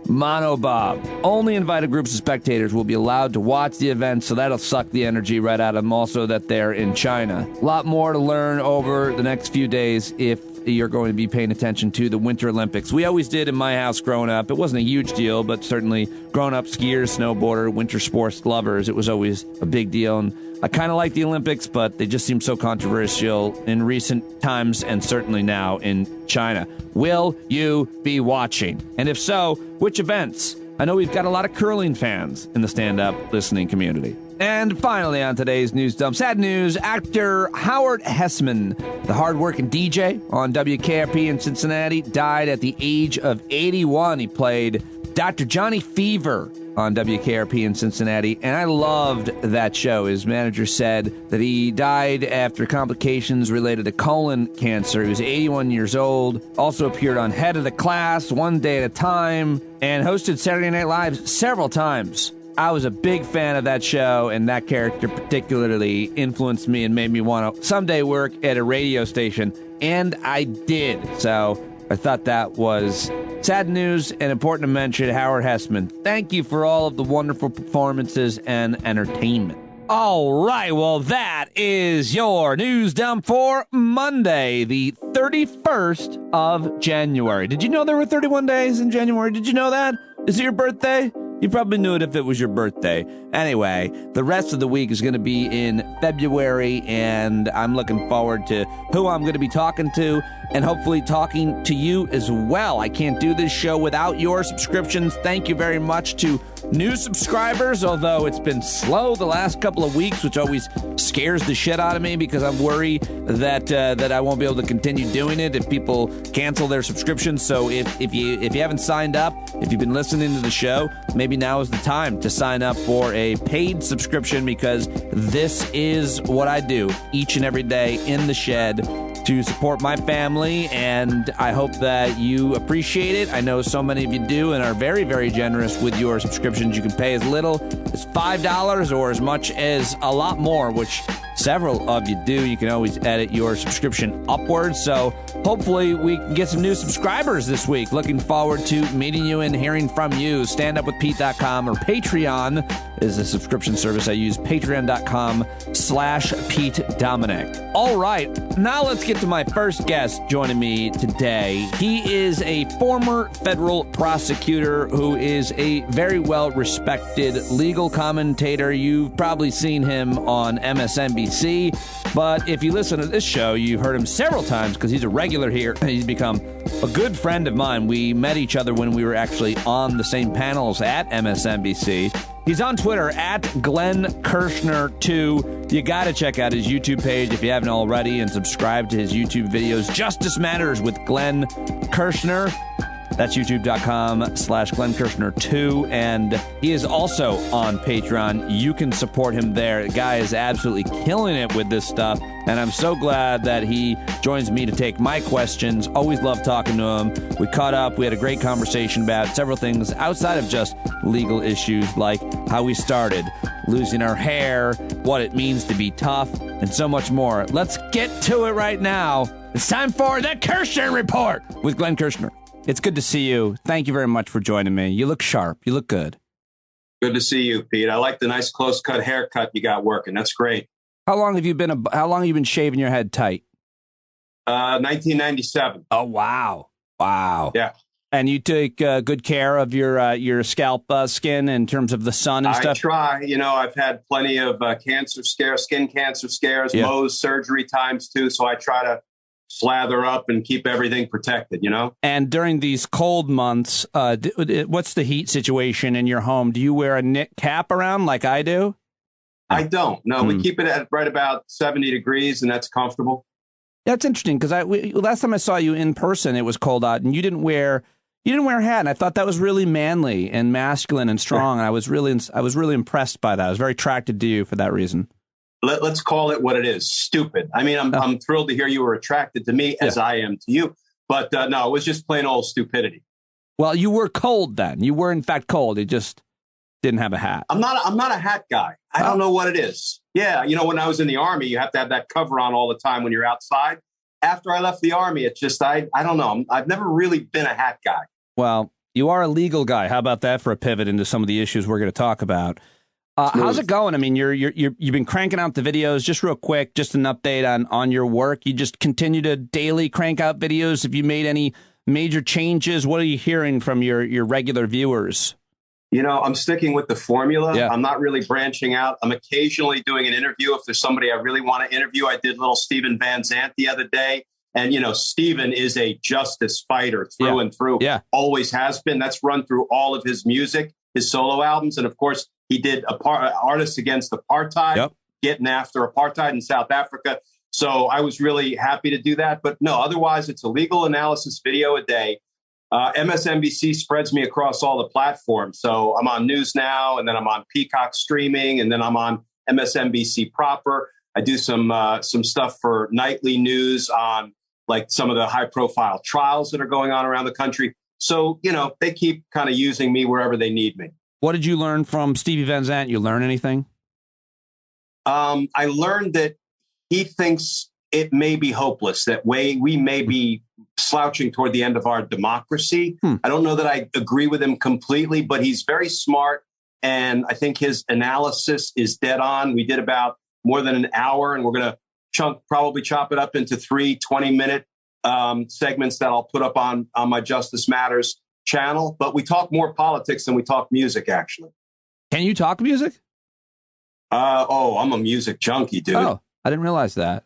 Monobob. Only invited groups of spectators will be allowed to watch the event, so that'll suck the energy right out of them. Also, that they're in China. A lot more to learn over the next few days if you're going to be paying attention to the Winter Olympics. We always did in my house growing up. It wasn't a huge deal, but certainly grown-up skiers, snowboarder, winter sports lovers, it was always a big deal. And I kind of like the Olympics, but they just seem so controversial in recent times and certainly now in China. Will you be watching? And if so, which events? I know we've got a lot of curling fans in the stand-up listening community. And finally on today's news dump, sad news, actor Howard Hesseman, the hard-working DJ on WKRP in Cincinnati, died at the age of 81. He played Dr. Johnny Fever on WKRP in Cincinnati, and I loved that show. His manager said that he died after complications related to colon cancer. He was 81 years old, also appeared on Head of the Class, One Day at a Time, and hosted Saturday Night Live several times. I was a big fan of that show, and that character particularly influenced me and made me want to someday work at a radio station, and I did. So I thought that was sad news and important to mention. Howard Hesseman, thank you for all of the wonderful performances and entertainment. All right, well, that is your news dump for Monday, the 31st of January. Did you know there were 31 days in January? Did you know that? Is it your birthday? You probably knew it if it was your birthday. Anyway, the rest of the week is going to be in February, and I'm looking forward to who I'm going to be talking to and hopefully talking to you as well. I can't do this show without your subscriptions. Thank you very much to new subscribers, although it's been slow the last couple of weeks, which always scares the shit out of me because I'm worried that I won't be able to continue doing it if people cancel their subscriptions. So if you haven't signed up, if you've been listening to the show, maybe now is the time to sign up for a paid subscription, because this is what I do each and every day in the shed to support my family, and I hope that you appreciate it. I know so many of you do and are very, very generous with your subscriptions. You can pay as little as $5 or as much as a lot more, which several of you do. You can always edit your subscription upwards. So hopefully we can get some new subscribers this week. Looking forward to meeting you and hearing from you. StandUpWithPete.com or Patreon is the subscription service I use. Patreon.com/Pete Dominic. All right, now let's get to my first guest joining me today. He is a former federal prosecutor who is a very well-respected legal commentator. You've probably seen him on MSNBC, but if you listen to this show, you've heard him several times because he's a regular here. He's become a good friend of mine. We met each other when we were actually on the same panels at MSNBC. He's on Twitter at Glenn Kirschner 2. You got to check out his YouTube page if you haven't already and subscribe to his YouTube videos. Justice Matters with Glenn Kirschner. That's youtube.com/Glenn Kirschner 2. And he is also on Patreon. You can support him there. The guy is absolutely killing it with this stuff. And I'm so glad that he joins me to take my questions. Always love talking to him. We caught up. We had a great conversation about several things outside of just legal issues, like how we started, losing our hair, what it means to be tough, and so much more. Let's get to it right now. It's time for the Kirschner Report with Glenn Kirschner. It's good to see you. Thank you very much for joining me. You look sharp. You look good. Good to see you, Pete. I like the nice close-cut haircut you got working. That's great. How long have you been shaving your head tight? 1997. Oh, wow. Wow. Yeah. And you take good care of your scalp skin in terms of the sun and stuff? I try. You know, I've had plenty of skin cancer scares, Mohs, surgery times too. So I try to slather up and keep everything protected, you know? And during these cold months, what's the heat situation in your home? Do you wear a knit cap around like I do? I don't. No, we keep it at right about 70 degrees, and that's comfortable. That's interesting because last time I saw you in person, it was cold out, and you didn't wear a hat, and I thought that was really manly and masculine and strong, and I was really impressed by that. I was very attracted to you for that reason. Let's call it what it is. Stupid. I mean, I'm thrilled to hear you were attracted to me as I am to you. But no, it was just plain old stupidity. Well, you were cold then. You were, in fact, cold. You just didn't have a hat. I'm not a hat guy. I don't know what it is. Yeah. You know, when I was in the Army, you have to have that cover on all the time when you're outside. After I left the Army, it's just, I don't know. I've never really been a hat guy. Well, you are a legal guy. How about that for a pivot into some of the issues we're going to talk about? How's it going? I mean, you've been cranking out the videos. Just real quick, just an update on your work. You just continue to daily crank out videos. Have you made any major changes? What are you hearing from your regular viewers? You know, I'm sticking with the formula. Yeah. I'm not really branching out. I'm occasionally doing an interview if there's somebody I really want to interview. I did little Stephen Vanzant the other day. And, you know, Stephen is a justice fighter through and through. Yeah. Always has been. That's run through all of his music, his solo albums. And, of course, He did Artists Against Apartheid, getting after apartheid in South Africa. So I was really happy to do that. But no, otherwise, it's a legal analysis video a day. MSNBC spreads me across all the platforms. So I'm on News Now, and then I'm on Peacock Streaming, and then I'm on MSNBC proper. I do some stuff for nightly news on like some of the high profile trials that are going on around the country. So, you know, they keep kind of using me wherever they need me. What did you learn from Stevie Vanzant? You learn anything? I learned that he thinks it may be hopeless, that we may be slouching toward the end of our democracy. I don't know that I agree with him completely, but he's very smart. And I think his analysis is dead on. We did about more than an hour, and we're going to probably chop it up into 3 20-minute segments that I'll put up on my Justice Matters channel. But we talk more politics than we talk music, actually. Can you talk music? I'm a music junkie, dude. Oh, I didn't realize that.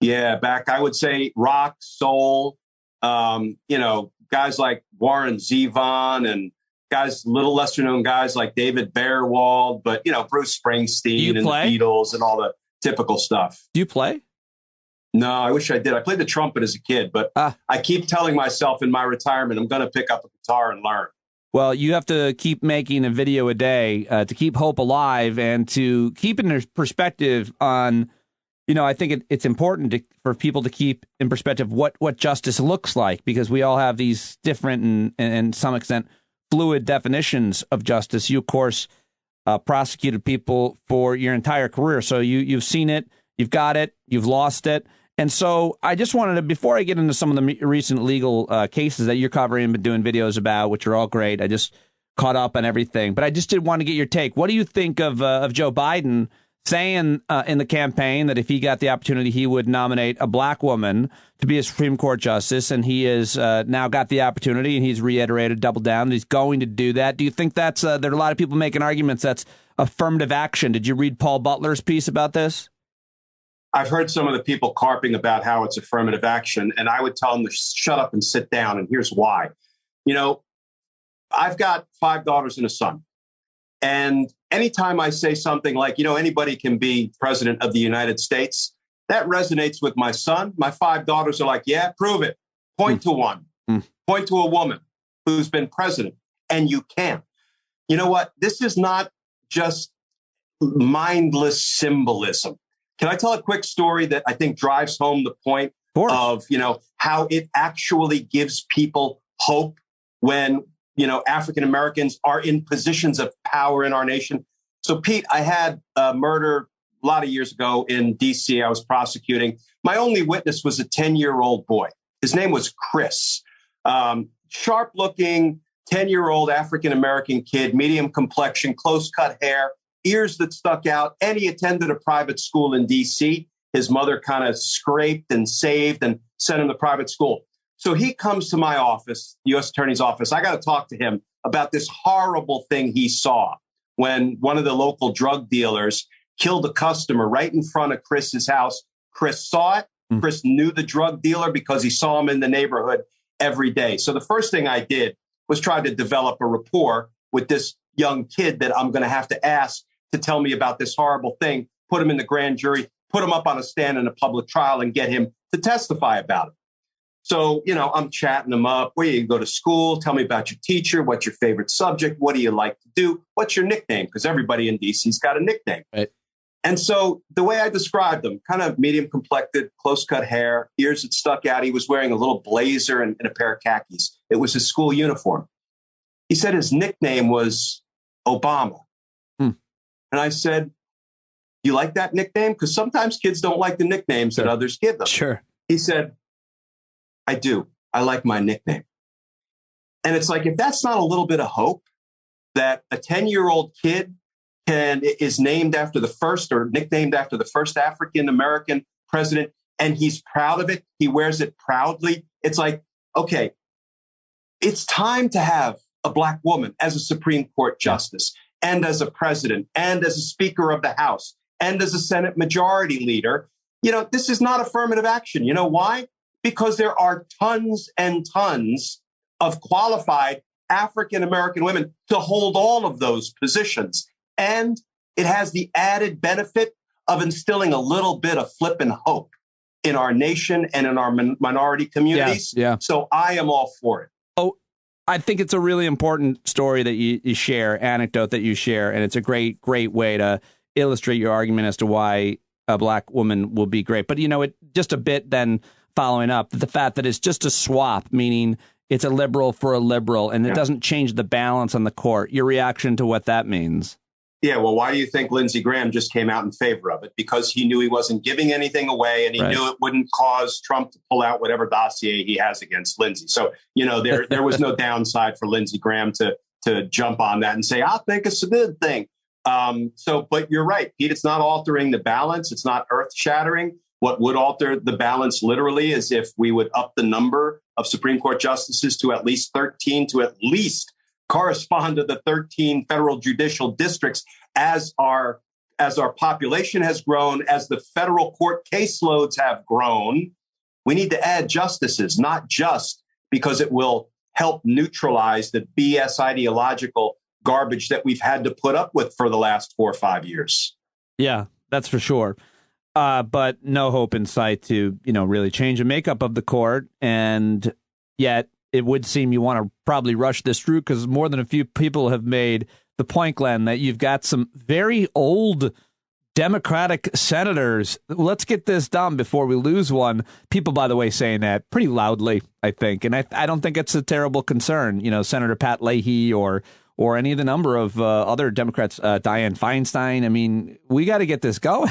Yeah, I would say rock, soul, guys like Warren Zevon and guys, little lesser known guys like David Bearwald, but, Bruce Springsteen and the Beatles and all the typical stuff. Do you play? No, I wish I did. I played the trumpet as a kid, but I keep telling myself in my retirement, I'm going to pick up a guitar and learn. Well, you have to keep making a video a day to keep hope alive and to keep in perspective on, I think it's important for people to keep in perspective what justice looks like, because we all have these different and some extent fluid definitions of justice. You, of course, prosecuted people for your entire career. So you've seen it, you've got it, you've lost it. And so I just wanted to, before I get into some of the recent legal cases that you're covering and been doing videos about, which are all great, I just caught up on everything. But I just did want to get your take. What do you think of Joe Biden saying in the campaign that if he got the opportunity, he would nominate a black woman to be a Supreme Court justice? And he has now got the opportunity, and he's reiterated, doubled down, that he's going to do that. Do you think that's there are a lot of people making arguments that's affirmative action? Did you read Paul Butler's piece about this? I've heard some of the people carping about how it's affirmative action, and I would tell them to shut up and sit down. And here's why. I've got 5 daughters and a son. And anytime I say something like, anybody can be president of the United States, that resonates with my son. My 5 daughters are like, yeah, prove it. Point to one. Point to a woman who's been president. And you can. You know what? This is not just mindless symbolism. Can I tell a quick story that I think drives home the point of how it actually gives people hope when, African Americans are in positions of power in our nation? So, Pete, I had a murder a lot of years ago in DC. I was prosecuting. My only witness was a 10-year-old boy. His name was Chris. Sharp looking, 10-year-old African American kid, medium complexion, close cut hair, ears that stuck out, and he attended a private school in D.C. His mother kind of scraped and saved and sent him to private school. So he comes to my office, the U.S. Attorney's office. I got to talk to him about this horrible thing he saw when one of the local drug dealers killed a customer right in front of Chris's house. Chris saw it. Chris knew the drug dealer because he saw him in the neighborhood every day. So the first thing I did was try to develop a rapport with this young kid that I'm going to have to ask to tell me about this horrible thing, put him in the grand jury, put him up on a stand in a public trial and get him to testify about it. So, I'm chatting him up. Where you go to school? Tell me about your teacher. What's your favorite subject? What do you like to do? What's your nickname? Because everybody in DC's got a nickname. Right. And so the way I described him, kind of medium complected, close cut hair, ears that stuck out. He was wearing a little blazer and a pair of khakis. It was his school uniform. He said his nickname was Obama. And I said, you like that nickname? Because sometimes kids don't like the nicknames that others give them. Sure. He said, I do. I like my nickname. And it's like, if that's not a little bit of hope that a 10-year-old kid is named after the first or nicknamed after the first African-American president, and he's proud of it. He wears it proudly. It's like, okay, it's time to have a black woman as a Supreme Court justice and as a president and as a Speaker of the House and as a Senate Majority Leader. This is not affirmative action. You know why? Because there are tons and tons of qualified African-American women to hold all of those positions. and it has the added benefit of instilling a little bit of flippin' hope in our nation and in our minority communities. Yeah. So I am all for it. Oh, I think it's a really important story that you share, anecdote that you share, and it's a great way to illustrate your argument as to why a black woman will be great. But, it just a bit then following up, the fact that it's just a swap, meaning it's a liberal for a liberal, and it doesn't change the balance on the court. Your reaction to what that means? Yeah, well, why do you think Lindsey Graham just came out in favor of it? Because he knew he wasn't giving anything away, and he knew it wouldn't cause Trump to pull out whatever dossier he has against Lindsey. So, there was no downside for Lindsey Graham to jump on that and say, I think it's a good thing. But you're right, Pete, it's not altering the balance. It's not earth shattering. What would alter the balance literally is if we would up the number of Supreme Court justices to at least 13, to at least correspond to the 13 federal judicial districts as our population has grown, as the federal court caseloads have grown. We need to add justices, not just because it will help neutralize the BS ideological garbage that we've had to put up with for the last 4 or 5 years. Yeah, that's for sure. But no hope in sight to, really change the makeup of the court. And yet it would seem you want to probably rush this through because more than a few people have made the point, Glenn, that you've got some very old Democratic senators. Let's get this done before we lose one. People, by the way, saying that pretty loudly, I think. And I don't think it's a terrible concern. Senator Pat Leahy or any of the number of other Democrats, Dianne Feinstein. I mean, we got to get this going.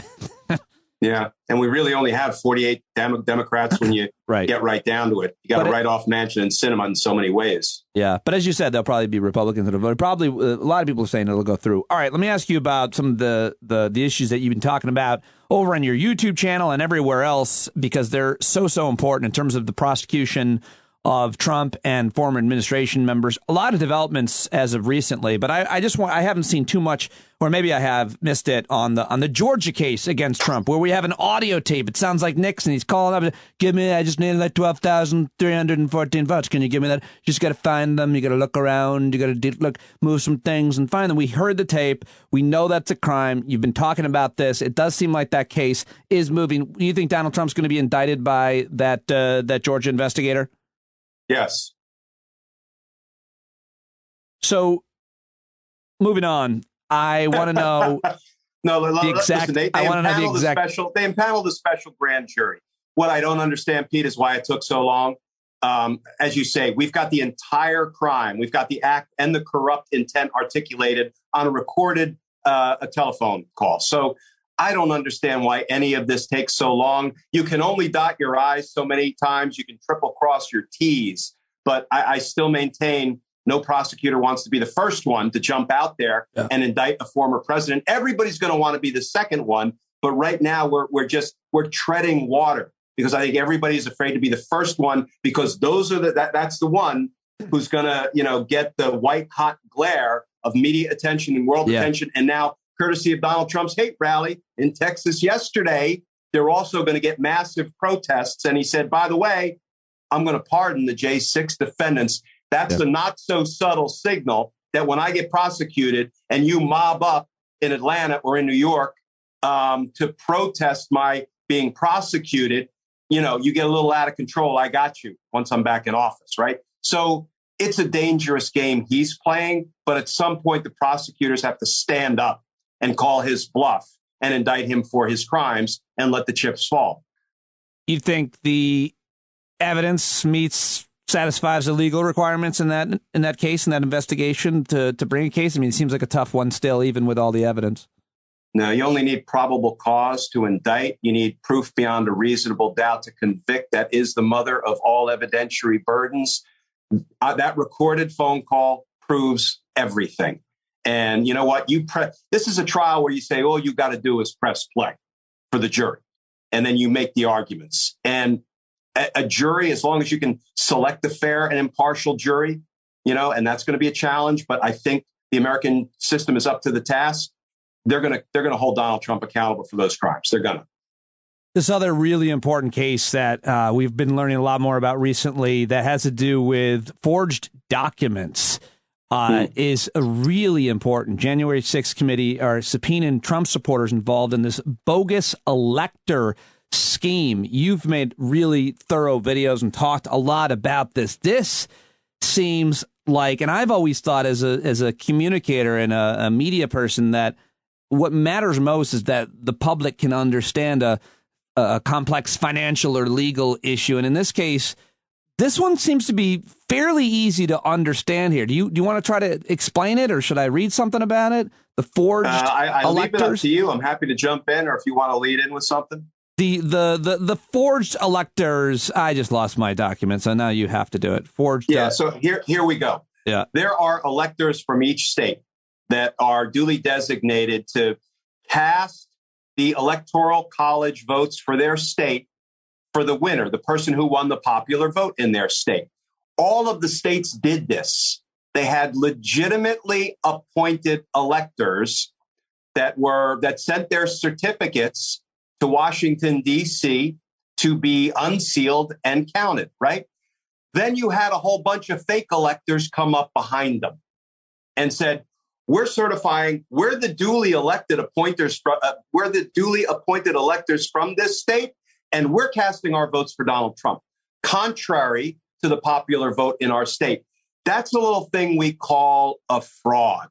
Yeah. And we really only have 48 Democrats when you get right down to it. You got to write off Manchin and Sinema in so many ways. Yeah. But as you said, there'll probably be Republicans that will vote. Probably a lot of people are saying it'll go through. All right. Let me ask you about some of the issues that you've been talking about over on your YouTube channel and everywhere else, because they're so important in terms of the prosecution of Trump and former administration members. A lot of developments as of recently, but I haven't seen too much, or maybe I have missed it on the Georgia case against Trump, where we have an audio tape. It sounds like Nixon. He's calling up, I just need like 12,314 votes. Can you give me that? You just got to find them. You got to look around. You got to move some things and find them. We heard the tape. We know that's a crime. You've been talking about this. It does seem like that case is moving. Do you think Donald Trump's going to be indicted by that Georgia investigator? Yes. So, moving on, I want to know the exact. Listen, I want to know the exact. They impaneled the special grand jury. What I don't understand, Pete, is why it took so long. As you say, we've got the entire crime. We've got the act and the corrupt intent articulated on a recorded a telephone call. So I don't understand why any of this takes so long. You can only dot your I's so many times. You can triple cross your T's. But I still maintain no prosecutor wants to be the first one to jump out there and indict a former president. Everybody's going to want to be the second one. But right now we're treading water because I think everybody's afraid to be the first one because those are that's the one who's going to, get the white hot glare of media attention and world attention. And now, courtesy of Donald Trump's hate rally in Texas yesterday, they're also going to get massive protests. And he said, by the way, I'm going to pardon the J6 defendants. That's a not so subtle signal that when I get prosecuted and you mob up in Atlanta or in New York to protest my being prosecuted, you get a little out of control. I got you once I'm back in office, right? So it's a dangerous game he's playing. But at some point, the prosecutors have to stand up and call his bluff and indict him for his crimes and let the chips fall. You think the evidence satisfies the legal requirements in that case, in that investigation to bring a case? I mean, it seems like a tough one still, even with all the evidence. No, you only need probable cause to indict. You need proof beyond a reasonable doubt to convict. That is the mother of all evidentiary burdens. That recorded phone call proves everything. And you know what? This is a trial where you say, all you got to do is press play for the jury. And then you make the arguments. And a jury, as long as you can select a fair and impartial jury, and that's going to be a challenge. But I think the American system is up to the task. They're going to hold Donald Trump accountable for those crimes. They're going to. This other really important case that we've been learning a lot more about recently that has to do with forged documents. is really important. January 6th committee are subpoenaing Trump supporters involved in this bogus elector scheme. You've made really thorough videos and talked a lot about this. This seems like, and I've always thought as a communicator and a media person, that what matters most is that the public can understand a complex financial or legal issue. And in this case, this one seems to be fairly easy to understand here. Do you want to try to explain it, or should I read something about it? The forged I electors? leave it up to you. I'm happy to jump in, or if you want to lead in with something. The forged electors, I just lost my document, so now you have to do it. Forged. Yeah, so here we go. Yeah. There are electors from each state that are duly designated to cast the electoral college votes for their state for the winner, the person who won the popular vote in their state. All of the states did this. They had legitimately appointed electors that sent their certificates to Washington, D.C. to be unsealed and counted, right? Then you had a whole bunch of fake electors come up behind them and said, we're certifying, we're the duly appointed electors from this state, and we're casting our votes for Donald Trump, contrary to the popular vote in our state. That's a little thing we call a fraud.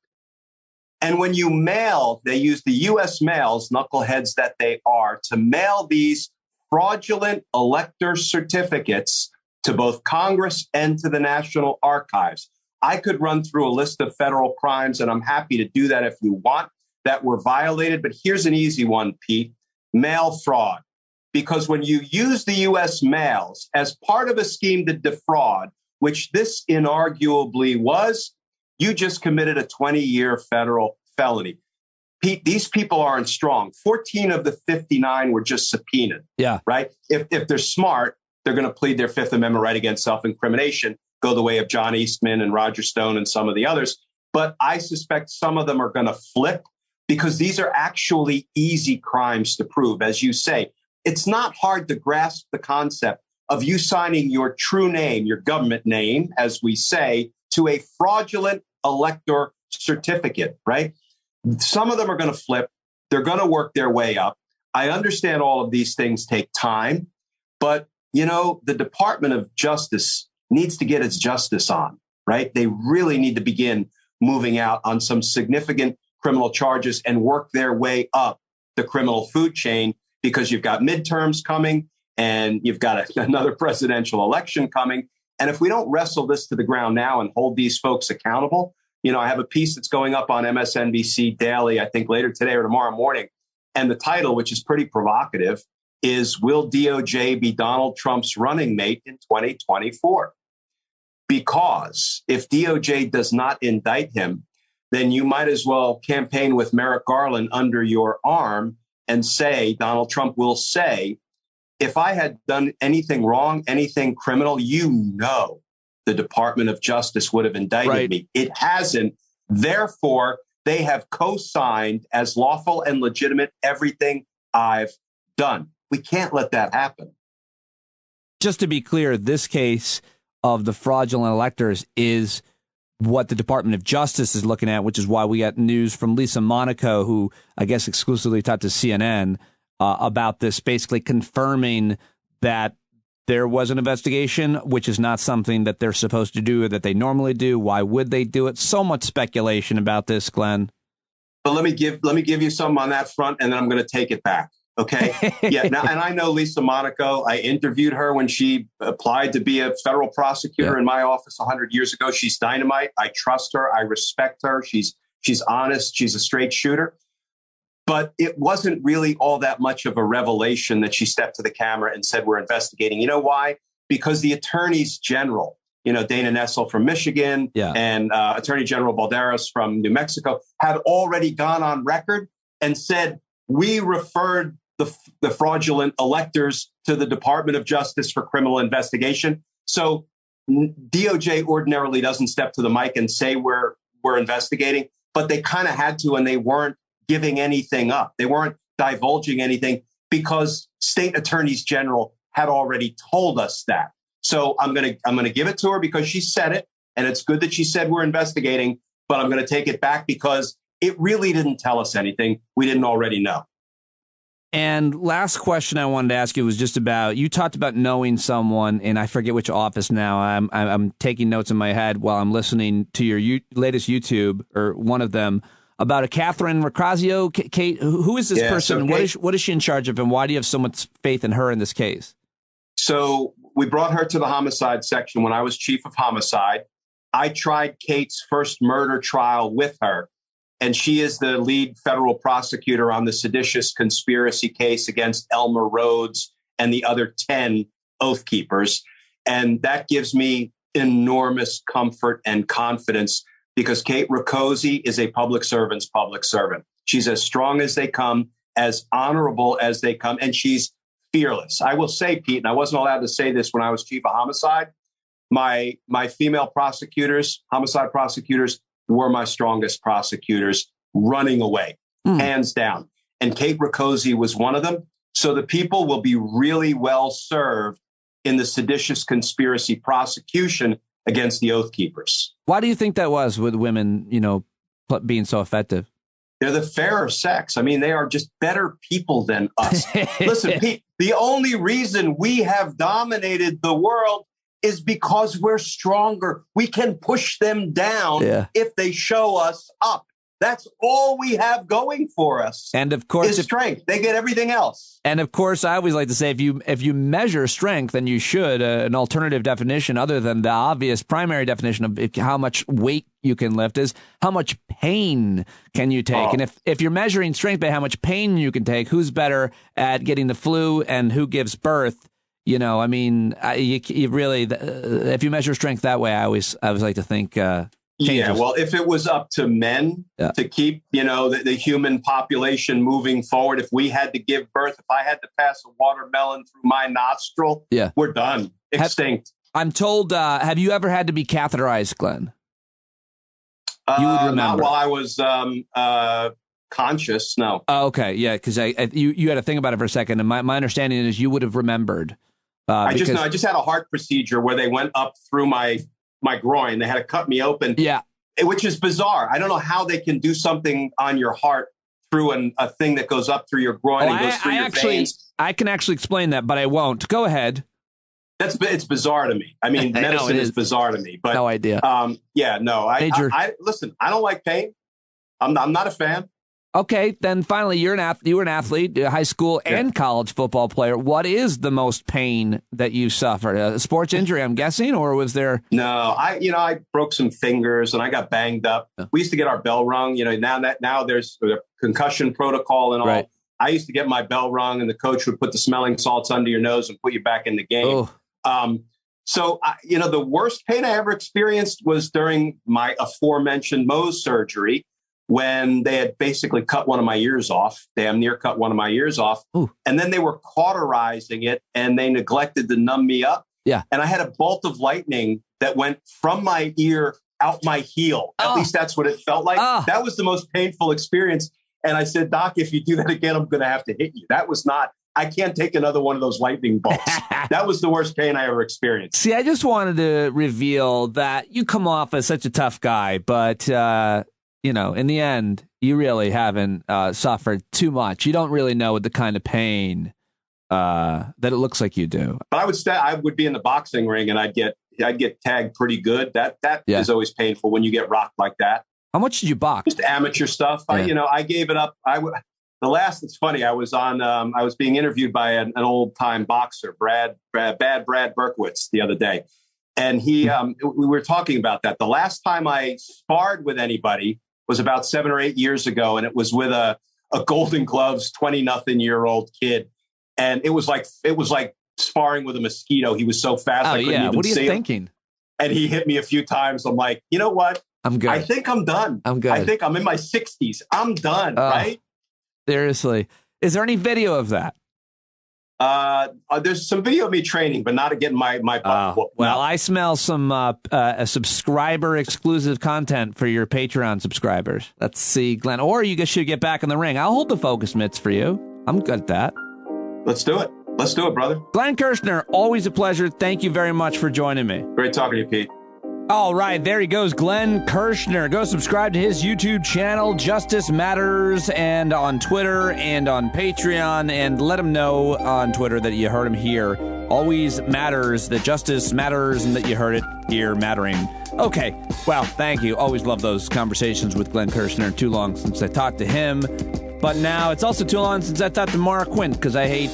And when you mail, they use the U.S. mails, knuckleheads that they are, to mail these fraudulent elector certificates to both Congress and to the National Archives. I could run through a list of federal crimes, and I'm happy to do that if you want, that were violated. But here's an easy one, Pete. Mail fraud. Because when you use the U.S. mails as part of a scheme to defraud, which this inarguably was, you just committed a 20-year federal felony. Pete, these people aren't strong. 14 of the 59 were just subpoenaed. Yeah. Right? If they're smart, they're going to plead their Fifth Amendment right against self-incrimination, go the way of John Eastman and Roger Stone and some of the others. But I suspect some of them are going to flip because these are actually easy crimes to prove. As you say, it's not hard to grasp the concept of you signing your true name, your government name, as we say, to a fraudulent elector certificate, right? Some of them are going to flip. They're going to work their way up. I understand all of these things take time, but, you know, the Department of Justice needs to get its justice on, right? They really need to begin moving out on some significant criminal charges and work their way up the criminal food chain, because you've got midterms coming and you've got another presidential election coming. And if we don't wrestle this to the ground now and hold these folks accountable, you know, I have a piece that's going up on MSNBC Daily, I think later today or tomorrow morning. And the title, which is pretty provocative, is Will DOJ be Donald Trump's running mate in 2024? Because if DOJ does not indict him, then you might as well campaign with Merrick Garland under your arm and say, Donald Trump will say, if I had done anything wrong, anything criminal, you know, the Department of Justice would have indicted me. It hasn't. Therefore, they have co-signed as lawful and legitimate everything I've done. We can't let that happen. Just to be clear, this case of the fraudulent electors is what the Department of Justice is looking at, which is why we got news from Lisa Monaco, who I guess exclusively talked to CNN about this, basically confirming that there was an investigation, which is not something that they're supposed to do or that they normally do. Why would they do it? So much speculation about this, Glenn. But let me give you some on that front, and then I'm going to take it back. Okay. Yeah. Now, and I know Lisa Monaco. I interviewed her when she applied to be a federal prosecutor in my office 100 years ago. She's dynamite. I trust her. I respect her. She's honest. She's a straight shooter. But it wasn't really all that much of a revelation that she stepped to the camera and said, we're investigating. You know why? Because the attorneys general, you know, Dana Nessel from Michigan and Attorney General Balderas from New Mexico had already gone on record and said, we referred the fraudulent electors to the Department of Justice for criminal investigation. So DOJ ordinarily doesn't step to the mic and say we're investigating, but they kind of had to, and they weren't giving anything up. They weren't divulging anything because state attorneys general had already told us that. So I'm going to give it to her because she said it, And it's good that she said we're investigating, but I'm going to take it back because it really didn't tell us anything we didn't already know. And last question I wanted to ask you was just about, you talked about knowing someone, and I forget which office now. I'm taking notes in my head while I'm listening to your latest YouTube, or one of them, about a Catherine Recrazio. Kate, who is this person? So what is she in charge of, and why do you have so much faith in her in this case? So we brought her to the Homicide Section when I was chief of homicide. I tried Kate's first murder trial with her. And she is the lead federal prosecutor on the seditious conspiracy case against Elmer Rhodes and the other 10 Oath Keepers. And that gives me enormous comfort and confidence because Kate Riccozzi is a public servant's public servant. She's as strong as they come, as honorable as they come, and she's fearless. I will say, Pete, and I wasn't allowed to say this when I was chief of homicide, my female prosecutors, homicide prosecutors, were my strongest prosecutors, running away, hands down. And Kate Riccozzi was one of them. So the people will be really well served in the seditious conspiracy prosecution against the Oath Keepers. Why do you think that was with women, being so effective? They're the fairer sex. I mean, they are just better people than us. Listen, Pete, the only reason we have dominated the world is because we're stronger. We can push them down if they show us up. That's all we have going for us. And of course, is strength. They get everything else. And of course, I always like to say, if you measure strength, then you should an alternative definition other than the obvious primary definition of how much weight you can lift is how much pain can you take. And if you're measuring strength by how much pain you can take, who's better at getting the flu and who gives birth? You really, if you measure strength that way, I always like to think. Well, if it was up to men to keep, the human population moving forward, if we had to give birth, if I had to pass a watermelon through my nostril, we're done, extinct. I'm told. Have you ever had to be catheterized, Glenn? You would remember. Not while I was conscious. No. Oh, okay, yeah, because you had to think about it for a second, and my understanding is you would have remembered. I just had a heart procedure where they went up through my groin. They had to cut me open. Yeah. Which is bizarre. I don't know how they can do something on your heart through a thing that goes up through your groin and goes through your veins. I can actually explain that, but I won't. Go ahead. It's bizarre to me. I mean, medicine is bizarre to me. But no idea. Listen, I don't like pain. I'm not a fan. Okay, then finally, you were an athlete, high school and college football player. What is the most pain that you suffered? A sports injury, I'm guessing, or was there? No, I broke some fingers and I got banged up. We used to get our bell rung. Now there's a concussion protocol and all. Right. I used to get my bell rung, and the coach would put the smelling salts under your nose and put you back in the game. So the worst pain I ever experienced was during my aforementioned Mohs surgery, when they had basically cut one of my ears off, damn near cut one of my ears off. Ooh. And then they were cauterizing it and they neglected to numb me up. Yeah. And I had a bolt of lightning that went from my ear out my heel. At least that's what it felt like. That was the most painful experience. And I said, Doc, if you do that again, I'm going to have to hit you. I can't take another one of those lightning bolts. That was the worst pain I ever experienced. See, I just wanted to reveal that you come off as such a tough guy, but in the end, you really haven't suffered too much. You don't really know the kind of pain that it looks like you do. But I would be in the boxing ring and I'd get tagged pretty good. That is always painful when you get rocked like that. How much did you box? Just amateur stuff. Yeah. I gave it up. It's funny. I was being interviewed by an old time boxer, Brad Berkowitz, the other day. And we were talking about that. The last time I sparred with anybody was about 7 or 8 years ago. And it was with a Golden Gloves 20-nothing-year-old kid. And it was like sparring with a mosquito. He was so fast. I couldn't even what are you see thinking? Him. And he hit me a few times. I'm like, you know what? I'm good. I think I'm done. I'm good. I think I'm in my 60s. I'm done, right? Seriously. Is there any video of that? There's some video of me training, but not getting my butt whooped. Well, I smell some a subscriber exclusive content for your Patreon subscribers. Let's see, Glenn. Or you should get back in the ring. I'll hold the focus mitts for you. I'm good at that. Let's do it. Let's do it, brother. Glenn Kirschner, always a pleasure. Thank you very much for joining me. Great talking to you, Pete. All right, there he goes, Glenn Kirschner. Go subscribe to his YouTube channel, Justice Matters, and on Twitter and on Patreon, and let him know on Twitter that you heard him here. Always matters that justice matters and that you heard it here mattering. Okay, well, thank you. Always love those conversations with Glenn Kirschner. Too long since I talked to him. But now it's also too long since I talked to Maura Quint, because I hate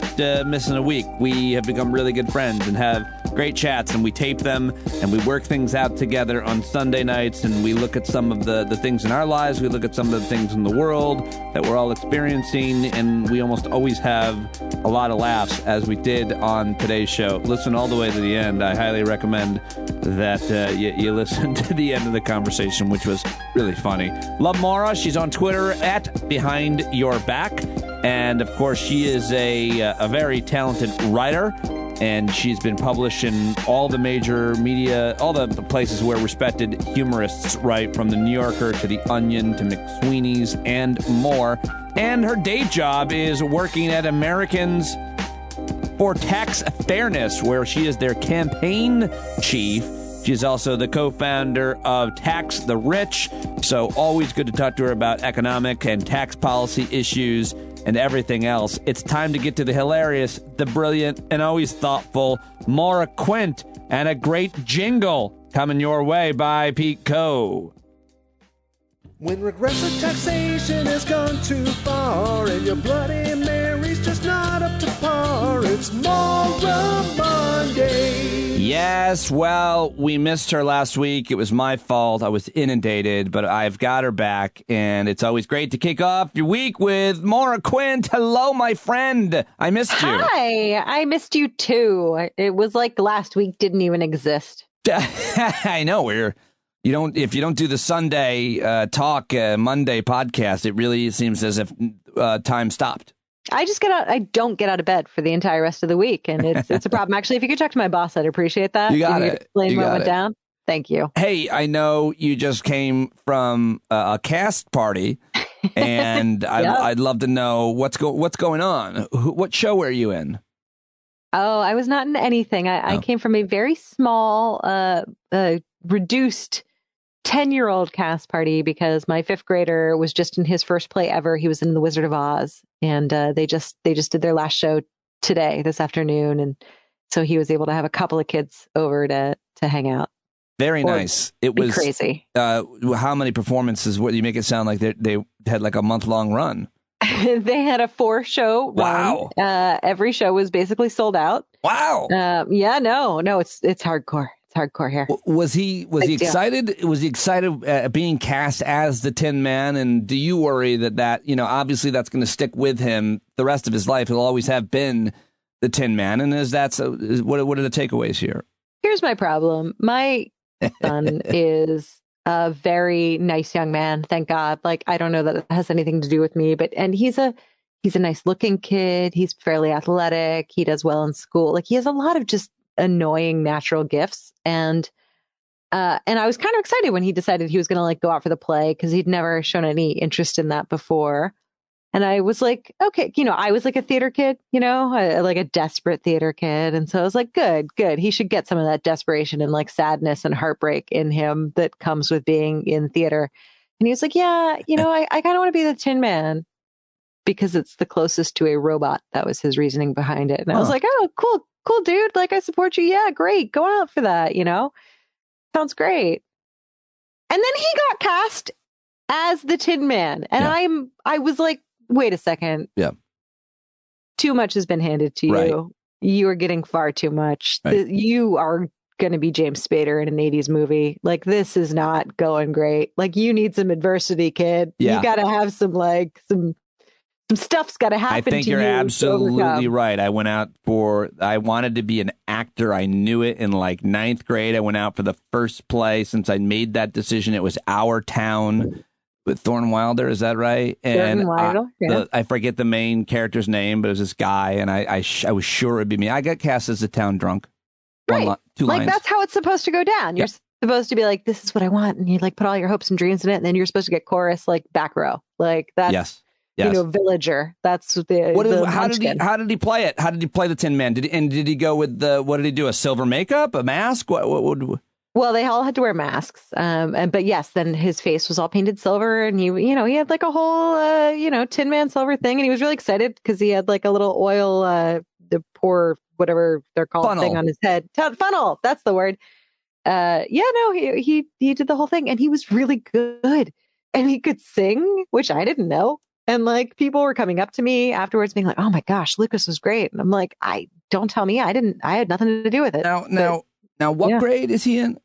missing a week. We have become really good friends and have great chats, and we tape them, and we work things out together on Sunday nights, and we look at some of the things in our lives, we look at some of the things in the world that we're all experiencing, and we almost always have a lot of laughs, as we did on today's show. Listen all the way to the end. I highly recommend that you listen to the end of the conversation, which was really funny. Love Maura. She's on Twitter at Behind Your Back, and of course she is a very talented writer, and she's been published in all the major media, all the places where respected humorists write, from The New Yorker to The Onion to McSweeney's and more. And her day job is working at Americans for Tax Fairness, where she is their campaign chief. She's also the co-founder of Tax the Rich, so always good to talk to her about economic and tax policy issues and everything else. It's time to get to the hilarious, the brilliant, and always thoughtful Maura Quint, and a great jingle coming your way by Pete Coe. When regressive taxation has gone too far and your Bloody Mary's just not up to par, it's Maura Monday. Yes, well, we missed her last week. It was my fault. I was inundated, but I've got her back, and it's always great to kick off your week with Maura Quint. Hello, my friend. I missed you. Hi, I missed you too. It was like last week didn't even exist. I know. If you don't do the Sunday talk Monday podcast, it really seems as if time stopped. I don't get out of bed for the entire rest of the week, and it's a problem. Actually, if you could talk to my boss, I'd appreciate that. You got it. Explain what went down. Thank you. Hey, I know you just came from a cast party, and I'd love to know what's going on. What show are you in? Oh, I was not in anything. I came from a very small, reduced 10-year-old cast party because my 5th grader was just in his first play ever. He was in The Wizard of Oz, and they just did their last show this afternoon, and so he was able to have a couple of kids over to hang out. Very nice. It was crazy. How many performances? What you make it sound like they had like a month-long run. They had a 4-show run. Wow. Every show was basically sold out. Wow. It's hardcore. Hardcore here. Was he excited? Was he excited at being cast as the Tin Man? And do you worry that obviously that's going to stick with him the rest of his life? He'll always have been the Tin Man. And what are the takeaways here? Here's my problem. My son is a very nice young man. Thank God. Like, I don't know that it has anything to do with me, and he's a nice looking kid. He's fairly athletic. He does well in school. Like, he has a lot of just annoying natural gifts, and I was kind of excited when he decided he was going to like go out for the play, because he'd never shown any interest in that before. And I was like, okay, I was like a theater kid, like a desperate theater kid, and so I was like, good, he should get some of that desperation and like sadness and heartbreak in him that comes with being in theater. And he was like, yeah, I kind of want to be the Tin Man because it's the closest to a robot. That was his reasoning behind it. And I was like, oh, cool, dude. Like, I support you. Yeah, great. Go out for that. Sounds great. And then he got cast as the Tin Man. And I was like, wait a second. Yeah. Too much has been handed to you. Right. You are getting far too much. Right. You are going to be James Spader in an 80s movie. Like, this is not going great. Like, you need some adversity, kid. Yeah. You got to have some stuff's got to happen. I think you're absolutely right. I wanted to be an actor. I knew it in like 9th grade. I went out for the first play since I made that decision. It was Our Town with Thornton Wilder. Is that right? And I forget the main character's name, but it was this guy, and I was sure it'd be me. I got cast as a town drunk. Right. Two like, lines. that's how it's supposed to go down. You're supposed to be like, this is what I want. And you like put all your hopes and dreams in it. And then you're supposed to get chorus, like back row. Like that's, yes. villager. That's how did he play it? How did he play the Tin Man? Did he go with what did he do? A silver makeup, a mask? What would? Well, they all had to wear masks. But yes, then his face was all painted silver, and he had like a whole, Tin Man silver thing. And he was really excited because he had like a little oil, the pour, whatever they're called, funnel thing on his head. Funnel. That's the word. He did the whole thing, and he was really good, and he could sing, which I didn't know. And like people were coming up to me afterwards being like, "Oh my gosh, Lucas was great." And I'm like, don't tell me. I had nothing to do with it. Now what grade is he in?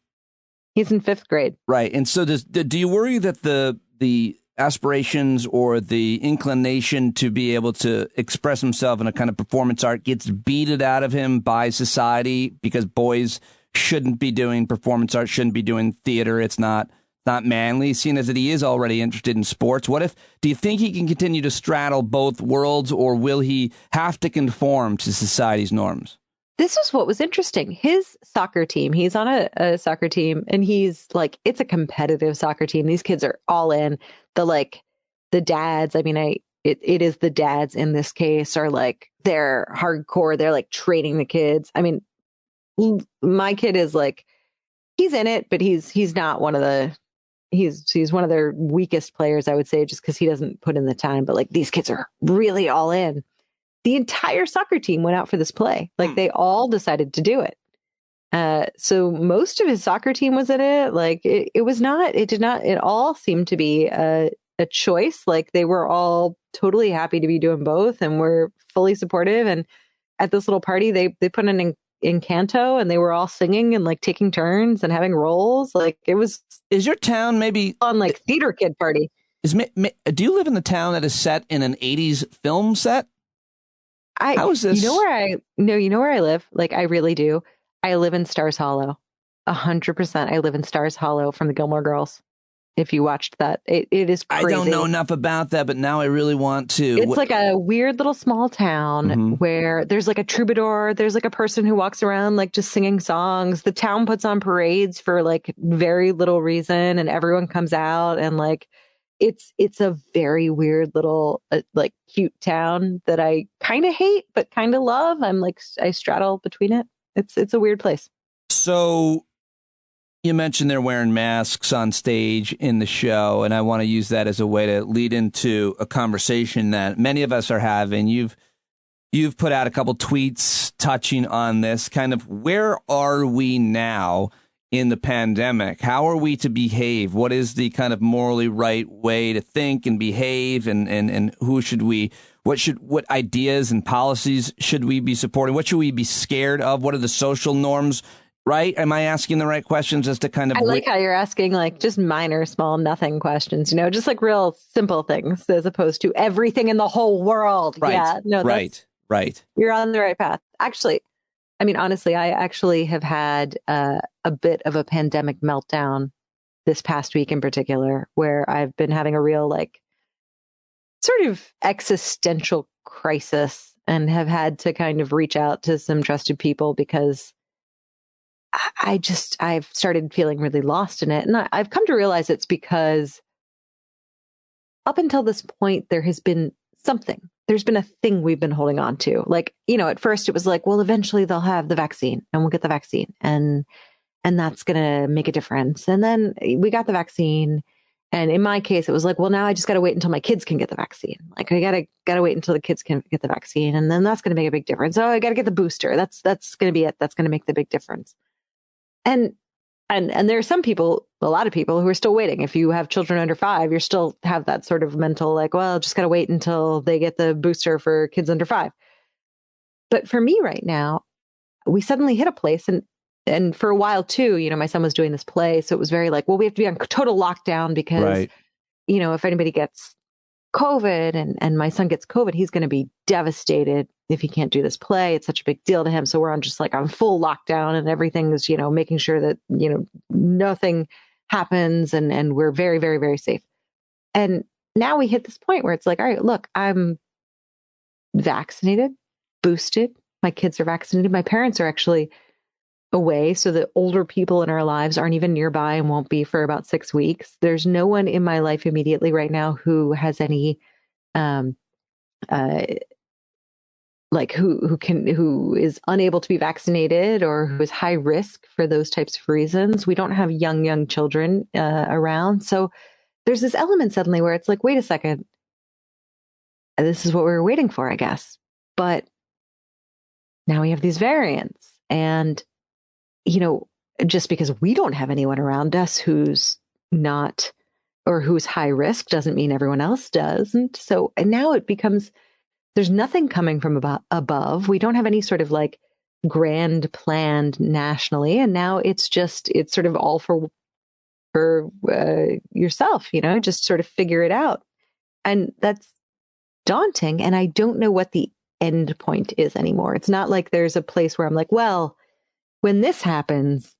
He's in 5th grade. Right. And so do you worry that the aspirations or the inclination to be able to express himself in a kind of performance art gets beaten out of him by society because boys shouldn't be doing performance art, shouldn't be doing theater? It's not manly, seeing as that he is already interested in sports. Do you think he can continue to straddle both worlds, or will he have to conform to society's norms? This is what was interesting. His soccer team, he's on a soccer team, and he's like, it's a competitive soccer team. These kids are all in. The dads, it is the dads in this case are like, they're hardcore. They're like training the kids. I mean, my kid is like, he's in it, but he's not one of the, he's one of their weakest players, I would say, just because he doesn't put in the time. But like, these kids are really all in. The entire soccer team went out for this play. Like they all decided to do it. So most of his soccer team was in it. Like it all seemed to be a choice. Like they were all totally happy to be doing both and were fully supportive. And at this little party, they put an Encanto, and they were all singing and like taking turns and having roles. Like it was. Is your town maybe on like theater kid party? Do you live in the town that is set in an 80s film set? How is this? You know where I live? Like, I really do. I live in Stars Hollow. 100%. I live in Stars Hollow from the Gilmore Girls. If you watched that, it is crazy. I don't know enough about that, but now I really want to. It's like a weird little small town where there's like a troubadour. There's like a person who walks around like just singing songs. The town puts on parades for like very little reason, and everyone comes out, and like it's a very weird little like cute town that I kind of hate but kind of love. I straddle between it. It's a weird place. So you mentioned they're wearing masks on stage in the show, and I want to use that as a way to lead into a conversation that many of us are having. You've put out a couple tweets touching on this. Kind of, where are we now in the pandemic? How are we to behave? What is the kind of morally right way to think and behave? And who should we, what ideas and policies should we be supporting? What should we be scared of? What are the social norms? Right? Am I asking the right questions as to kind of... I like how you're asking like just minor, small, nothing questions, just like real simple things as opposed to everything in the whole world. Right. Yeah. No, Right. You're on the right path. Actually, honestly, I actually have had a bit of a pandemic meltdown this past week in particular, where I've been having a real like sort of existential crisis and have had to kind of reach out to some trusted people because I've started feeling really lost in it. And I've come to realize it's because up until this point, there has been something. There's been a thing we've been holding on to. Like, at first it was like, well, eventually they'll have the vaccine and we'll get the vaccine and that's going to make a difference. And then we got the vaccine. And in my case, it was like, well, now I just got to wait until my kids can get the vaccine. Like I got to wait until the kids can get the vaccine. And then that's going to make a big difference. Oh, I got to get the booster. That's going to be it. That's going to make the big difference. And there are some people, a lot of people who are still waiting. If you have children under 5, you still have that sort of mental like, well, just got to wait until they get the booster for kids under 5. But for me right now, we suddenly hit a place and for a while too, my son was doing this play. So it was very like, well, we have to be on total lockdown because, right. If anybody gets COVID and my son gets COVID, he's going to be devastated if he can't do this play. It's such a big deal to him. So we're on just like on full lockdown and everything is, making sure that, nothing happens and we're very, very, very safe. And now we hit this point where it's like, all right, look, I'm vaccinated, boosted. My kids are vaccinated. My parents are actually away. So the older people in our lives aren't even nearby and won't be for about 6 weeks. There's no one in my life immediately right now who has any like who is unable to be vaccinated or who is high risk for those types of reasons. We don't have young children around. So there's this element suddenly where it's like, wait a second, this is what we were waiting for, I guess. But now we have these variants, and, you know, just because we don't have anyone around us who's not, or who's high risk, doesn't mean everyone else doesn't. So, and now it becomes, there's nothing coming from above. We don't have any sort of like grand planned nationally. And now it's sort of all for yourself, you know, just sort of figure it out. And that's daunting. And I don't know what the end point is anymore. It's not like there's a place where I'm like, well, when this happens,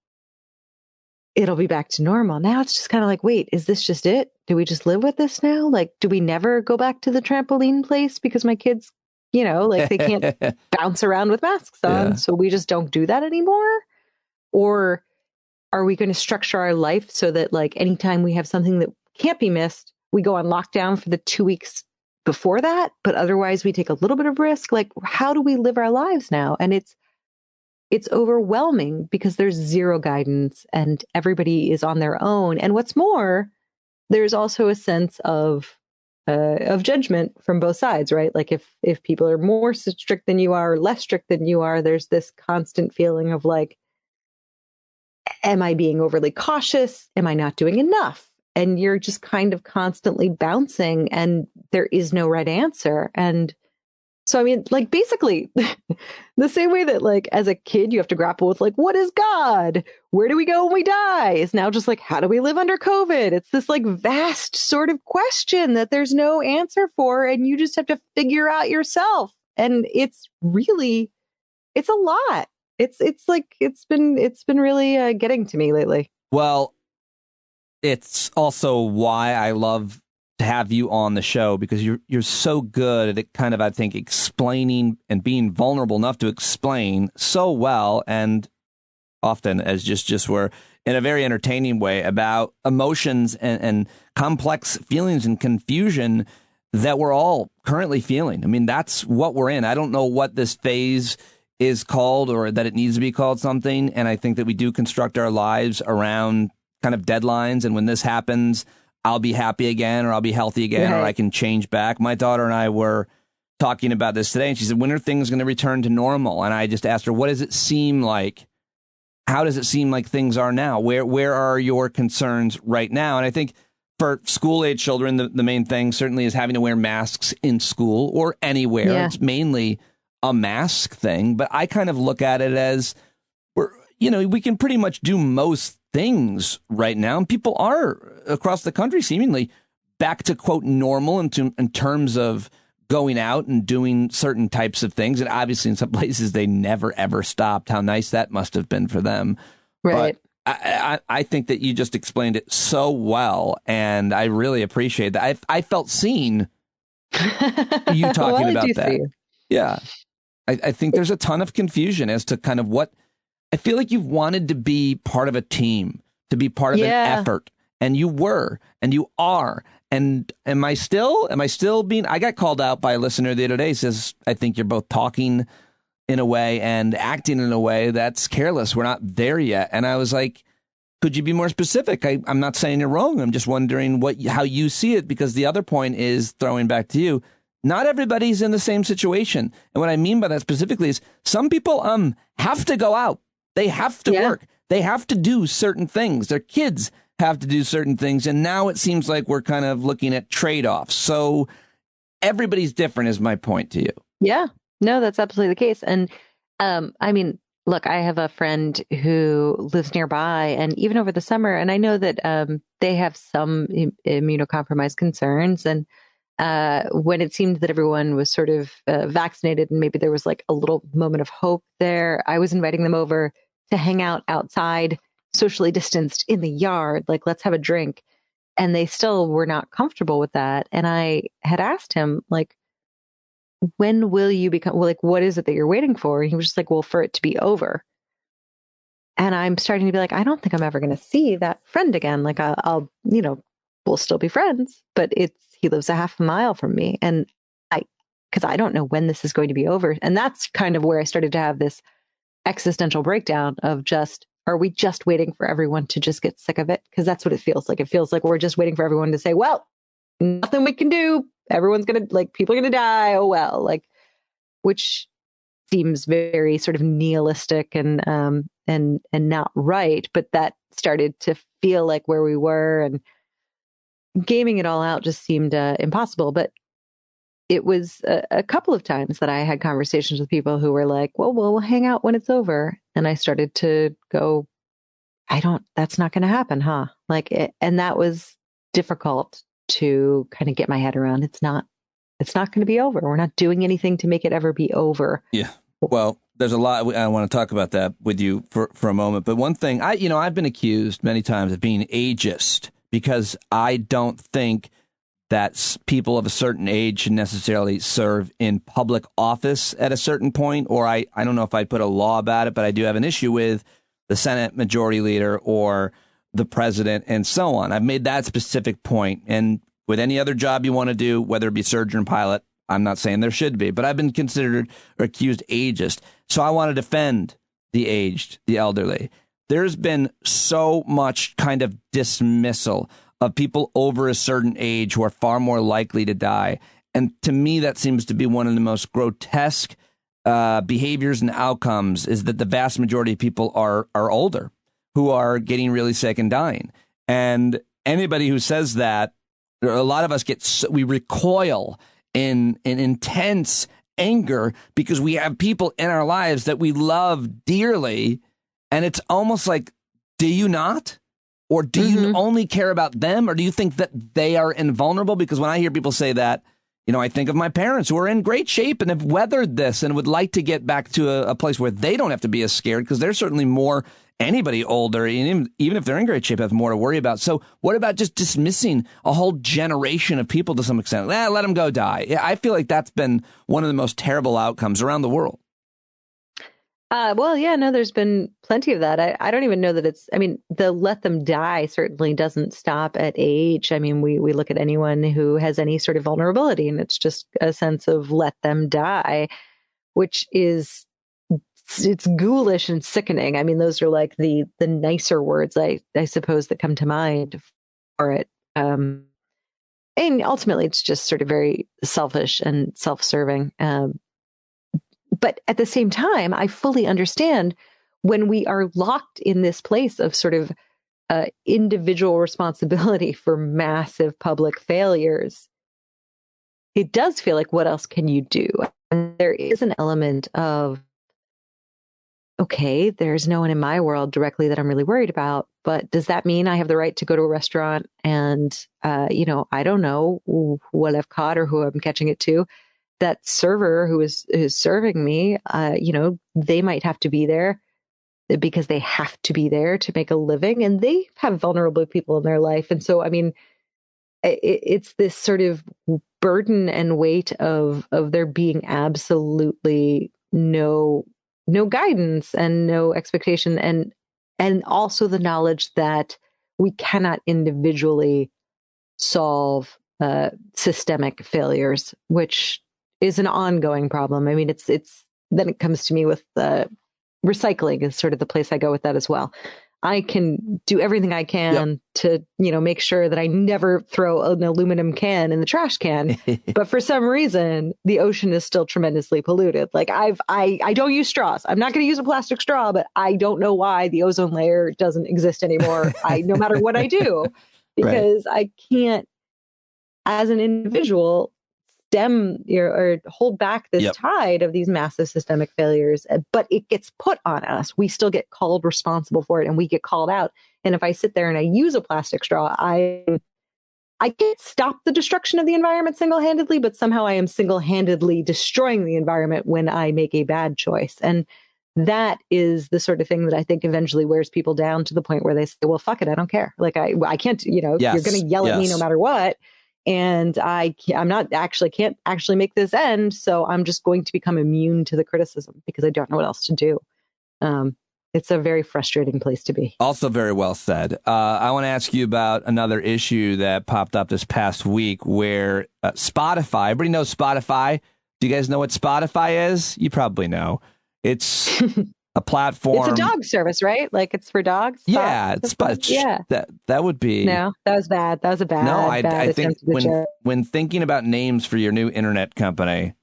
it'll be back to normal. Now it's just kind of like, wait, is this just it? Do we just live with this now? Like, do we never go back to the trampoline place because my kids, you know, like they can't bounce around with masks on. Yeah. So we just don't do that anymore? Or are we going to structure our life so that like anytime we have something that can't be missed, we go on lockdown for the 2 weeks before that, but otherwise we take a little bit of risk? Like, how do we live our lives now? And it's overwhelming because there's zero guidance and everybody is on their own. And what's more, there's also a sense of judgment from both sides, right? Like if people are more strict than you are, or less strict than you are, there's this constant feeling of like, am I being overly cautious? Am I not doing enough? And you're just kind of constantly bouncing, and there is no right answer. And so, I mean, like, basically the same way that, like, as a kid, you have to grapple with, like, what is God? Where do we go when we die? It's now just like, how do we live under COVID? It's this, like, vast sort of question that there's no answer for, and you just have to figure out yourself. And it's really, it's a lot. It's like, it's been really getting to me lately. Well, it's also why I love to have you on the show, because you're so good at it, kind of, I think, explaining and being vulnerable enough to explain so well, and often as just were in a very entertaining way, about emotions and complex feelings and confusion that we're all currently feeling. I mean, that's what we're in. I don't know what this phase is called, or that it needs to be called something. And I think that we do construct our lives around kind of deadlines. And when this happens, I'll be happy again, or I'll be healthy again, right, or I can change back. My daughter and I were talking about this today, and she said, when are things going to return to normal? And I just asked her, what does it seem like? How does it seem like things are now? Where are your concerns right now? And I think for school-age children, the main thing certainly is having to wear masks in school or anywhere. Yeah. It's mainly a mask thing, but I kind of look at it as we can pretty much do most things right now, and people are across the country seemingly back to, quote, normal in terms of going out and doing certain types of things. And obviously in some places they never ever stopped. How nice that must have been for them. Right. But I think that you just explained it so well, and I really appreciate that. I felt seen you talking about that. Yeah. I think there's a ton of confusion as to kind of what I feel like you've wanted to be part of a team, to be part of an effort. And you were, and you are. And am I still being, I got called out by a listener the other day, says, I think you're both talking in a way and acting in a way that's careless. We're not there yet. And I was like, could you be more specific? I'm not saying you're wrong. I'm just wondering how you see it, because the other point is, throwing back to you, not everybody's in the same situation. And what I mean by that specifically is some people have to go out. They have to work. They have to do certain things. Their kids have to do certain things. And now it seems like we're kind of looking at trade-offs. So everybody's different is my point to you. Yeah, no, that's absolutely the case. And I mean, look, I have a friend who lives nearby, and even over the summer, and I know that they have some immunocompromised concerns. And when it seemed that everyone was sort of vaccinated and maybe there was like a little moment of hope there, I was inviting them over to hang out outside, socially distanced in the yard, like, let's have a drink. And they still were not comfortable with that. And I had asked him, like, when will you become, like, what is it that you're waiting for? And he was just like, well, for it to be over. And I'm starting to be like, I don't think I'm ever going to see that friend again. Like, I'll, we'll still be friends, but he lives a half a mile from me. And because I don't know when this is going to be over. And that's kind of where I started to have this existential breakdown of just, are we just waiting for everyone to just get sick of it? Because that's what it feels like. It feels like we're just waiting for everyone to say, well, nothing we can do. Everyone's going to, like, people are going to die. Oh, well, like, which seems very sort of nihilistic and not right. But that started to feel like where we were, and gaming it all out just seemed impossible. But it was a couple of times that I had conversations with people who were like, well, we'll hang out when it's over. And I started to go, that's not going to happen, huh? And that was difficult to kind of get my head around. It's not going to be over. We're not doing anything to make it ever be over. Yeah. Well, there's a lot. I want to talk about that with you for a moment. But one thing, I've been accused many times of being ageist because I don't think that people of a certain age should necessarily serve in public office at a certain point. Or I don't know if I'd put a law about it, but I do have an issue with the Senate Majority Leader or the president and so on. I've made that specific point. And with any other job you want to do, whether it be surgeon, pilot, I'm not saying there should be, but I've been considered or accused ageist. So I want to defend the aged, the elderly. There's been so much kind of dismissal of people over a certain age who are far more likely to die. And to me, that seems to be one of the most grotesque behaviors and outcomes, is that the vast majority of people are older, who are getting really sick and dying. And anybody who says that, a lot of us we recoil in intense anger because we have people in our lives that we love dearly. And it's almost like, do you not? Or do you only care about them? Or do you think that they are invulnerable? Because when I hear people say that, I think of my parents who are in great shape and have weathered this and would like to get back to a place where they don't have to be as scared, because they're certainly more, anybody older, even if they're in great shape, have more to worry about. So what about just dismissing a whole generation of people to some extent? Let them go die. I feel like that's been one of the most terrible outcomes around the world. Well, yeah, no, there's been plenty of that. I don't even know that the let them die certainly doesn't stop at age. I mean, we look at anyone who has any sort of vulnerability, and it's just a sense of let them die, which is, it's ghoulish and sickening. I mean, those are like the nicer words, I suppose, that come to mind for it. And ultimately, it's just sort of very selfish and self-serving. But at the same time, I fully understand when we are locked in this place of sort of individual responsibility for massive public failures, it does feel like, what else can you do? And there is an element of, okay, there's no one in my world directly that I'm really worried about, but does that mean I have the right to go to a restaurant and, I don't know what I've caught or who I'm catching it to? That server who is serving me, they might have to be there because they have to be there to make a living, and they have vulnerable people in their life. And so, I mean, it's this sort of burden and weight of there being absolutely no guidance and no expectation, and also the knowledge that we cannot individually solve systemic failures, which is an ongoing problem. I mean, it's then it comes to me with recycling is sort of the place I go with that as well. I can do everything I can to, make sure that I never throw an aluminum can in the trash can. But for some reason, the ocean is still tremendously polluted. Like I don't use straws. I'm not going to use a plastic straw, but I don't know why the ozone layer doesn't exist anymore. No matter what I do, because I can't, as an individual, stem or hold back this tide of these massive systemic failures, but it gets put on us. We still get called responsible for it, and we get called out. And if I sit there and I use a plastic straw, I can't stop the destruction of the environment single-handedly, but somehow I am single-handedly destroying the environment when I make a bad choice. And that is the sort of thing that I think eventually wears people down to the point where they say, well, fuck it, I don't care. Like I can't, you're going to yell at me no matter what. And can't actually make this end. So I'm just going to become immune to the criticism because I don't know what else to do. It's a very frustrating place to be. Also very well said. I want to ask you about another issue that popped up this past week where Spotify, everybody knows Spotify, Do you guys know what Spotify is? You probably know. It's a platform. It's a dog service, right? Like it's for dogs. Yeah, that would be. No, that was bad. That was a bad. No, I bad think when thinking about names for your new internet company,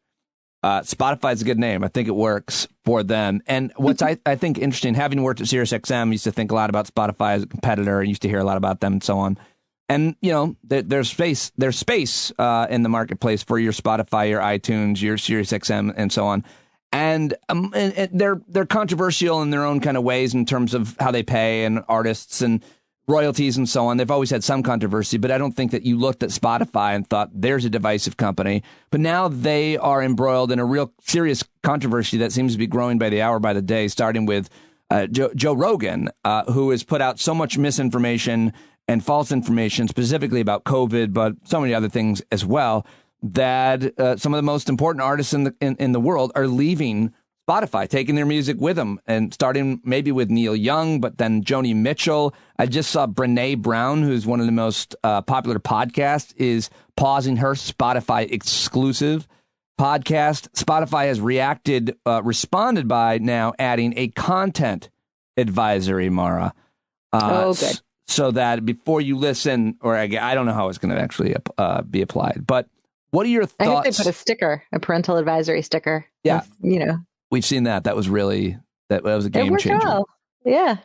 Spotify is a good name. I think it works for them. And what's I think interesting, having worked at SiriusXM, used to think a lot about Spotify as a competitor. Used to hear a lot about them and so on. And there's space in the marketplace for your Spotify, your iTunes, your SiriusXM, and so on. And they're controversial in their own kind of ways in terms of how they pay and artists and royalties and so on. They've always had some controversy, but I don't think that you looked at Spotify and thought there's a divisive company. But now they are embroiled in a real serious controversy that seems to be growing by the hour, by the day, starting with Joe Rogan, who has put out so much misinformation and false information, specifically about COVID, but so many other things as well, that some of the most important artists in the world are leaving Spotify, taking their music with them, and starting maybe with Neil Young, but then Joni Mitchell. I just saw Brene Brown, who's one of the most popular podcasts, is pausing her Spotify exclusive podcast. Spotify has responded by now adding a content advisory, Maura. Good. So that before you listen, or I don't know how it's going to actually be applied, but what are your thoughts? I think they put a sticker, a parental advisory sticker. Yeah. With, We've seen that. That was really, that was a game changer. Well. Yeah.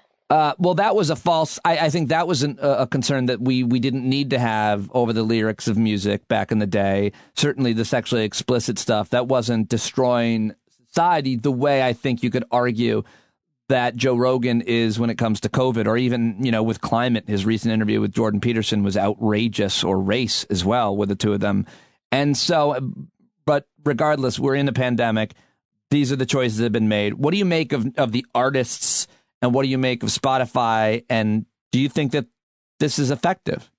Well, that was a false, I think that was a concern that we didn't need to have over the lyrics of music back in the day. Certainly the sexually explicit stuff, that wasn't destroying society the way I think you could argue that Joe Rogan is when it comes to COVID, or even, with climate. His recent interview with Jordan Peterson was outrageous, or race as well, with the two of them. And so, but regardless, we're in a pandemic. These are the choices that have been made. What do you make of the artists, and what do you make of Spotify? And do you think that this is effective?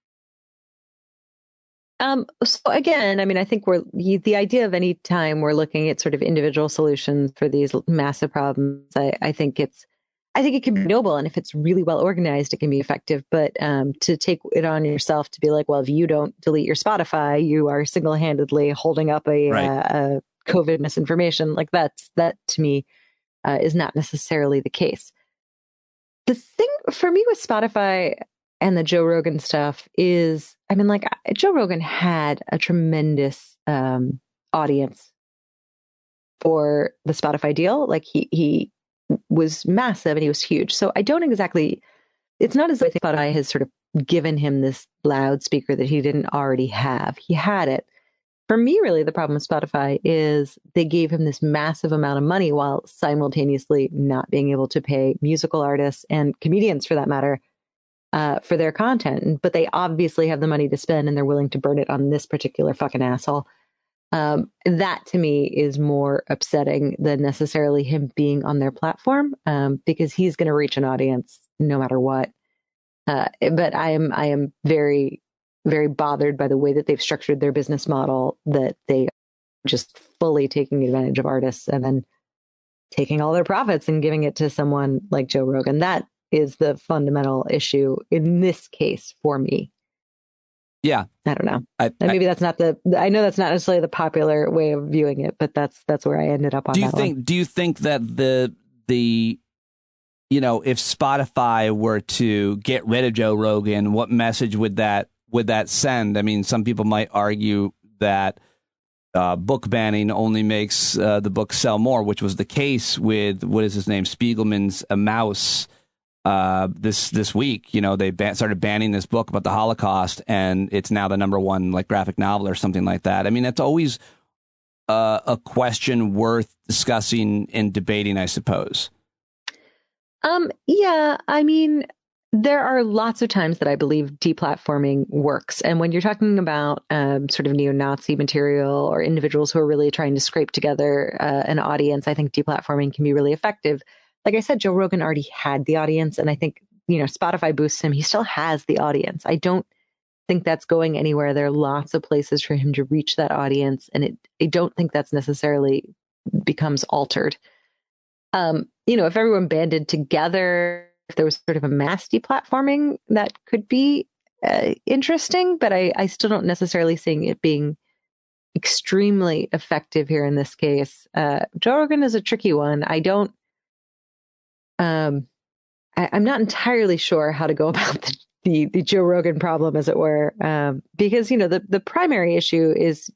So again, I think the idea of any time we're looking at sort of individual solutions for these massive problems, I think it can be noble. And if it's really well organized, it can be effective. But to take it on yourself to be like, well, if you don't delete your Spotify, you are single-handedly holding up a COVID misinformation, like that to me is not necessarily the case. The thing for me with Spotify and the Joe Rogan stuff is, Joe Rogan had a tremendous audience for the Spotify deal. Like he was massive and he was huge. So I don't exactly, it's not as though Spotify has sort of given him this loudspeaker that he didn't already have. He had it. For me, really, the problem with Spotify is they gave him this massive amount of money while simultaneously not being able to pay musical artists and comedians, for that matter, for their content. But they obviously have the money to spend, and they're willing to burn it on this particular fucking asshole. That, to me, is more upsetting than necessarily him being on their platform, because he's going to reach an audience no matter what. But I am very, very bothered by the way that they've structured their business model, that they are just fully taking advantage of artists and then taking all their profits and giving it to someone like Joe Rogan. That is the fundamental issue in this case for me. Yeah. I don't know. Maybe that's not I know that's not necessarily the popular way of viewing it, but that's where I ended up on that one. Do you think that the if Spotify were to get rid of Joe Rogan, what message would that send? Some people might argue that book banning only makes the book sell more, which was the case with, what is his name, Spiegelman's A Mouse this week. They started banning this book about the Holocaust, and it's now the number one graphic novel or something like that. That's always a question worth discussing and debating, I suppose. Yeah, there are lots of times that I believe deplatforming works. And when you're talking about sort of neo-Nazi material or individuals who are really trying to scrape together an audience, I think deplatforming can be really effective. Like I said, Joe Rogan already had the audience, and I think, Spotify boosts him. He still has the audience. I don't think that's going anywhere. There are lots of places for him to reach that audience, and I don't think that's necessarily becomes altered. If everyone banded together, if there was sort of a mass deplatforming, that could be interesting, but I still don't necessarily see it being extremely effective here in this case. Joe Rogan is a tricky one. I'm not entirely sure how to go about the Joe Rogan problem, as it were, because, the primary issue is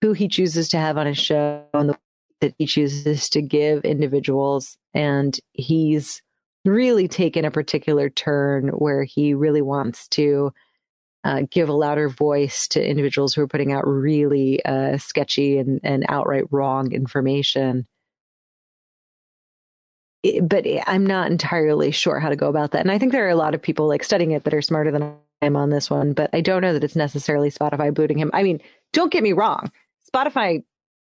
who he chooses to have on his show and the way that he chooses to give individuals. And he's really taken a particular turn where he really wants to give a louder voice to individuals who are putting out really sketchy and outright wrong information. But I'm not entirely sure how to go about that. And I think there are a lot of people like studying it that are smarter than I am on this one, but I don't know that it's necessarily Spotify booting him. I mean, don't get me wrong. Spotify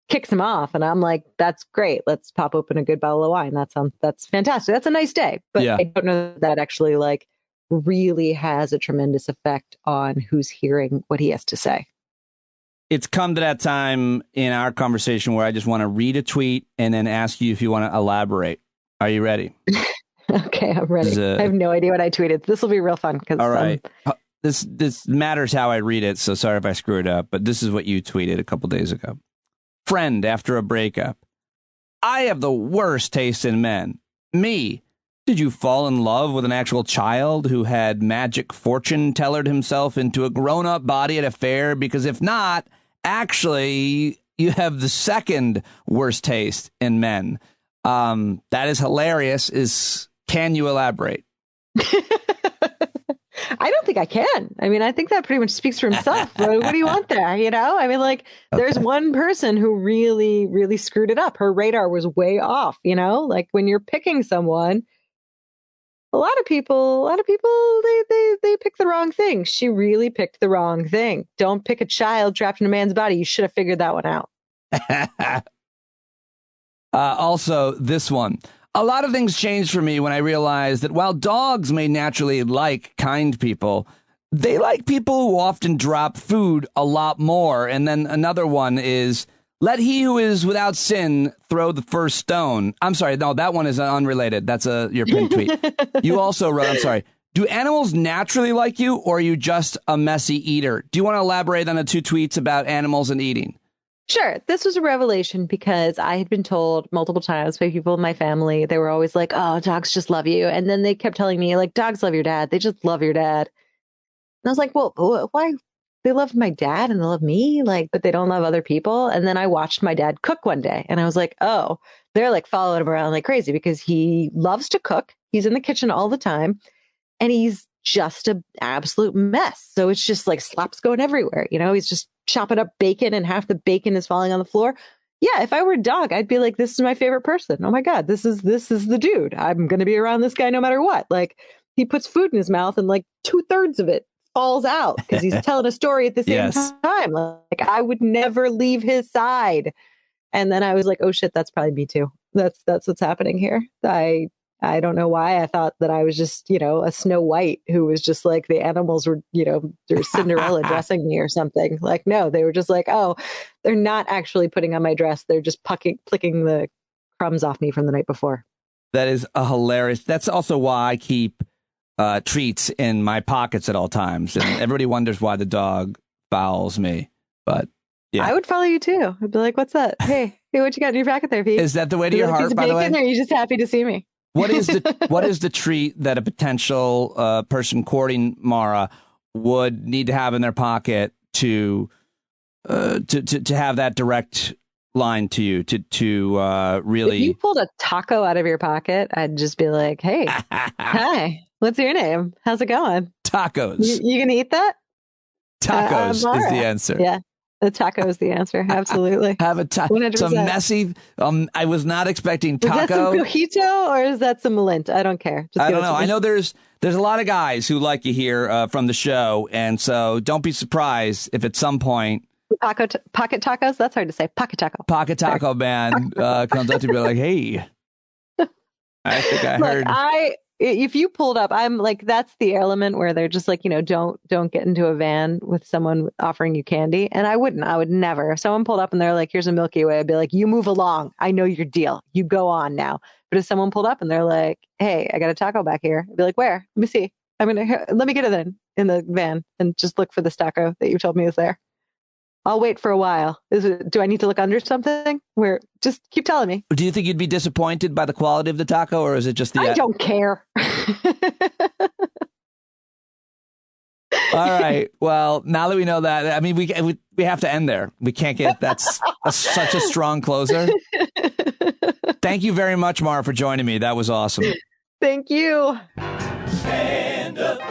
kicks him off and I'm like, that's great. Let's pop open a good bottle of wine. That's fantastic. That's a nice day. But I don't know that actually like really has a tremendous effect on who's hearing what he has to say. It's come to that time in our conversation where I just want to read a tweet and then ask you if you want to elaborate. Are you ready? Okay, I'm ready. I have no idea what I tweeted. This will be real fun. All right. This matters how I read it, so sorry if I screw it up, but this is what you tweeted a couple days ago. Friend after a breakup. I have the worst taste in men. Me. Did you fall in love with an actual child who had magic fortune tellered himself into a grown-up body at a fair? Because if not, actually, you have the second worst taste in men. That is hilarious. Can you elaborate? I don't think I can. I mean, I think that pretty much speaks for himself. What do you want there? I mean, like, there's one person who really, really screwed it up. Her radar was way off, like when you're picking someone, a lot of people, they pick the wrong thing. She really picked the wrong thing. Don't pick a child trapped in a man's body. You should have figured that one out. Also, this one. A lot of things changed for me when I realized that while dogs may naturally like kind people, they like people who often drop food a lot more. And then another one is, let he who is without sin throw the first stone. I'm sorry. No, that one is unrelated. That's your pinned tweet. You also wrote, I'm sorry. Do animals naturally like you, or are you just a messy eater? Do you want to elaborate on the two tweets about animals and eating? Sure. This was a revelation because I had been told multiple times by people in my family, they were always like, oh, dogs just love you. And then they kept telling me, like, dogs love your dad. They just love your dad. And I was like, well, why? They love my dad and they love me, but they don't love other people. And then I watched my dad cook one day and I was like, oh, they're like following him around like crazy because he loves to cook. He's in the kitchen all the time and he's just an absolute mess. So it's just like slaps going everywhere. He's just chopping up bacon and half the bacon is falling on the floor. Yeah, if I were a dog, I'd be like, this is my favorite person. Oh my God, this is the dude. I'm going to be around this guy no matter what. Like, he puts food in his mouth and like 2/3 of it falls out because he's telling a story at the same time. Like, I would never leave his side. And then I was like, oh shit, that's probably me too. That's what's happening here. I don't know why I thought that I was just, a Snow White who was just like the animals were, they're Cinderella dressing me or something. Like, no, they were just like, oh, they're not actually putting on my dress. They're just picking the crumbs off me from the night before. That is a hilarious. That's also why I keep treats in my pockets at all times. And everybody wonders why the dog fouls me. But yeah, I would follow you too. I'd be like, what's that? Hey, what you got in your pocket there, Pete? Is that the way to your heart, by the way? Or are you just happy to see me? What is the treat that a potential person courting Maura would need to have in their pocket to have that direct line to you to really? If you pulled a taco out of your pocket, I'd just be like, "Hey, hi, what's your name? How's it going?" Tacos. You gonna eat that? Tacos is the answer. Yeah. The taco is the answer. Absolutely. Have a taco. Some messy. I was not expecting taco. Is that some cojito or is that some lint? I don't care. I don't know. I know there's a lot of guys who like you here from the show. And so don't be surprised if at some point. Pocket tacos? That's hard to say. Pocket taco. Pocket taco man comes up to me like, hey. I think I heard. If you pulled up, I'm like, that's the element where they're just like, don't get into a van with someone offering you candy. And I would never. If someone pulled up and they're like, here's a Milky Way, I'd be like, you move along. I know your deal. You go on now. But if someone pulled up and they're like, hey, I got a taco back here, I'd be like, where? Let me see. Let me get it in the van and just look for this taco that you told me is there. I'll wait for a while. Do I need to look under something? Just keep telling me. Do you think you'd be disappointed by the quality of the taco, or is it just the... I don't care. All right. Well, now that we know that, I mean, we have to end there. We can't get... That's such a strong closer. Thank you very much, Maura, for joining me. That was awesome. Thank you. Stand up.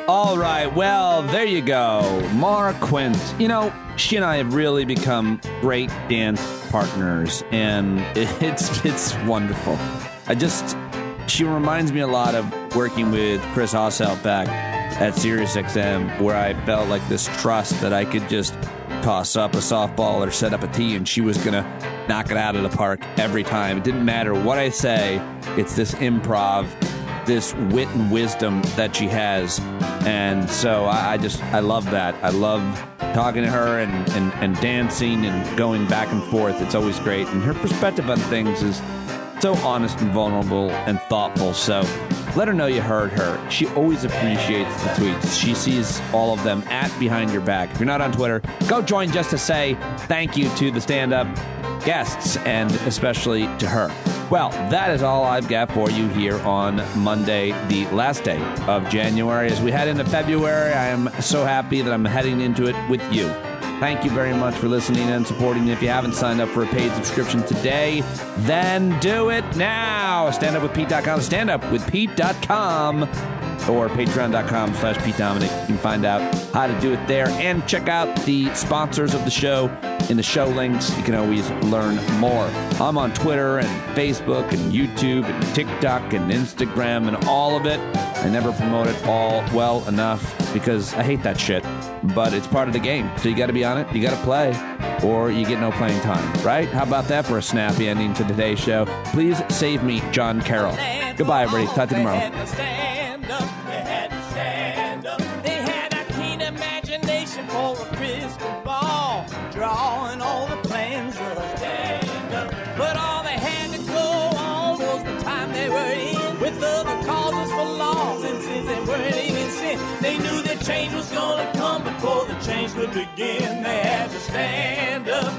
All right. Well, there you go. Maura Quint. You know, she and I have really become great dance partners, and it's wonderful. She reminds me a lot of working with Chris Osselt back at SiriusXM, where I felt like this trust that I could just toss up a softball or set up a tee, and she was going to knock it out of the park every time. It didn't matter what I say. It's this improv, this wit and wisdom that she has. And so I love that. I love talking to her and dancing and going back and forth. It's always great. And her perspective on things is so honest and vulnerable and thoughtful. So let her know you heard her. She always appreciates the tweets. She sees all of them at Behind Your Back. If you're not on Twitter, go join just to say thank you to the stand-up guests and especially to her. Well, that is all I've got for you here on Monday, the last day of January. As we head into February, I am so happy that I'm heading into it with you. Thank you very much for listening and supporting. If you haven't signed up for a paid subscription today, then do it now. StandUpWithPete.com, StandUpWithPete.com, or Patreon.com/PeteDominic. You can find out how to do it there and check out the sponsors of the show in the show links. You can always learn more. I'm on Twitter and Facebook and YouTube and TikTok and Instagram and all of it. I never promote it all well enough because I hate that shit, but it's part of the game. So you got to be on it, you got to play, or you get no playing time, right? How about that for a snappy ending to today's show? Please save me, John Carroll. Goodbye, everybody. Talk to you tomorrow. They had a keen imagination for a crystal ball, drawing all the plans of a stand-up. But all they had to go on was the time they were in, with other causes for loss, and since they weren't in sin, they knew that change was gonna come before the change could begin. They had to stand up.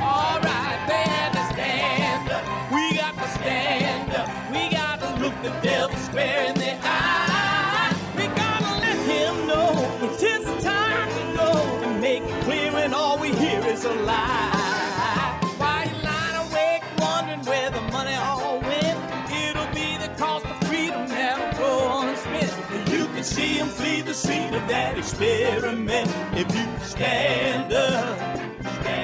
All right, they had to stand up. We got to stand up. We got to look the devil square in the eye. We gotta let him know it's his time to go and make it clear when all we hear is a lie. Why you lying awake wondering where the money all went? It'll be the cost of freedom that'll go unspent. You can see him flee the scene of that experiment if you stand up.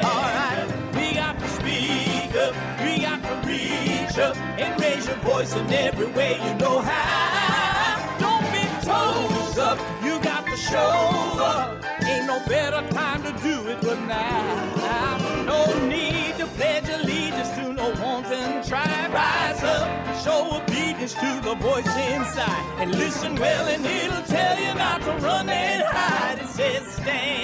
All right, we got to speak up. We got to reach up and raise your voice in every way you know how. Don't be toes up. You got to show up. Ain't no better time to do it but now. No need to pledge allegiance to no wanton tribe. Rise up and show obedience to the voice inside. And listen well and it'll tell you not to run and hide. It says stand.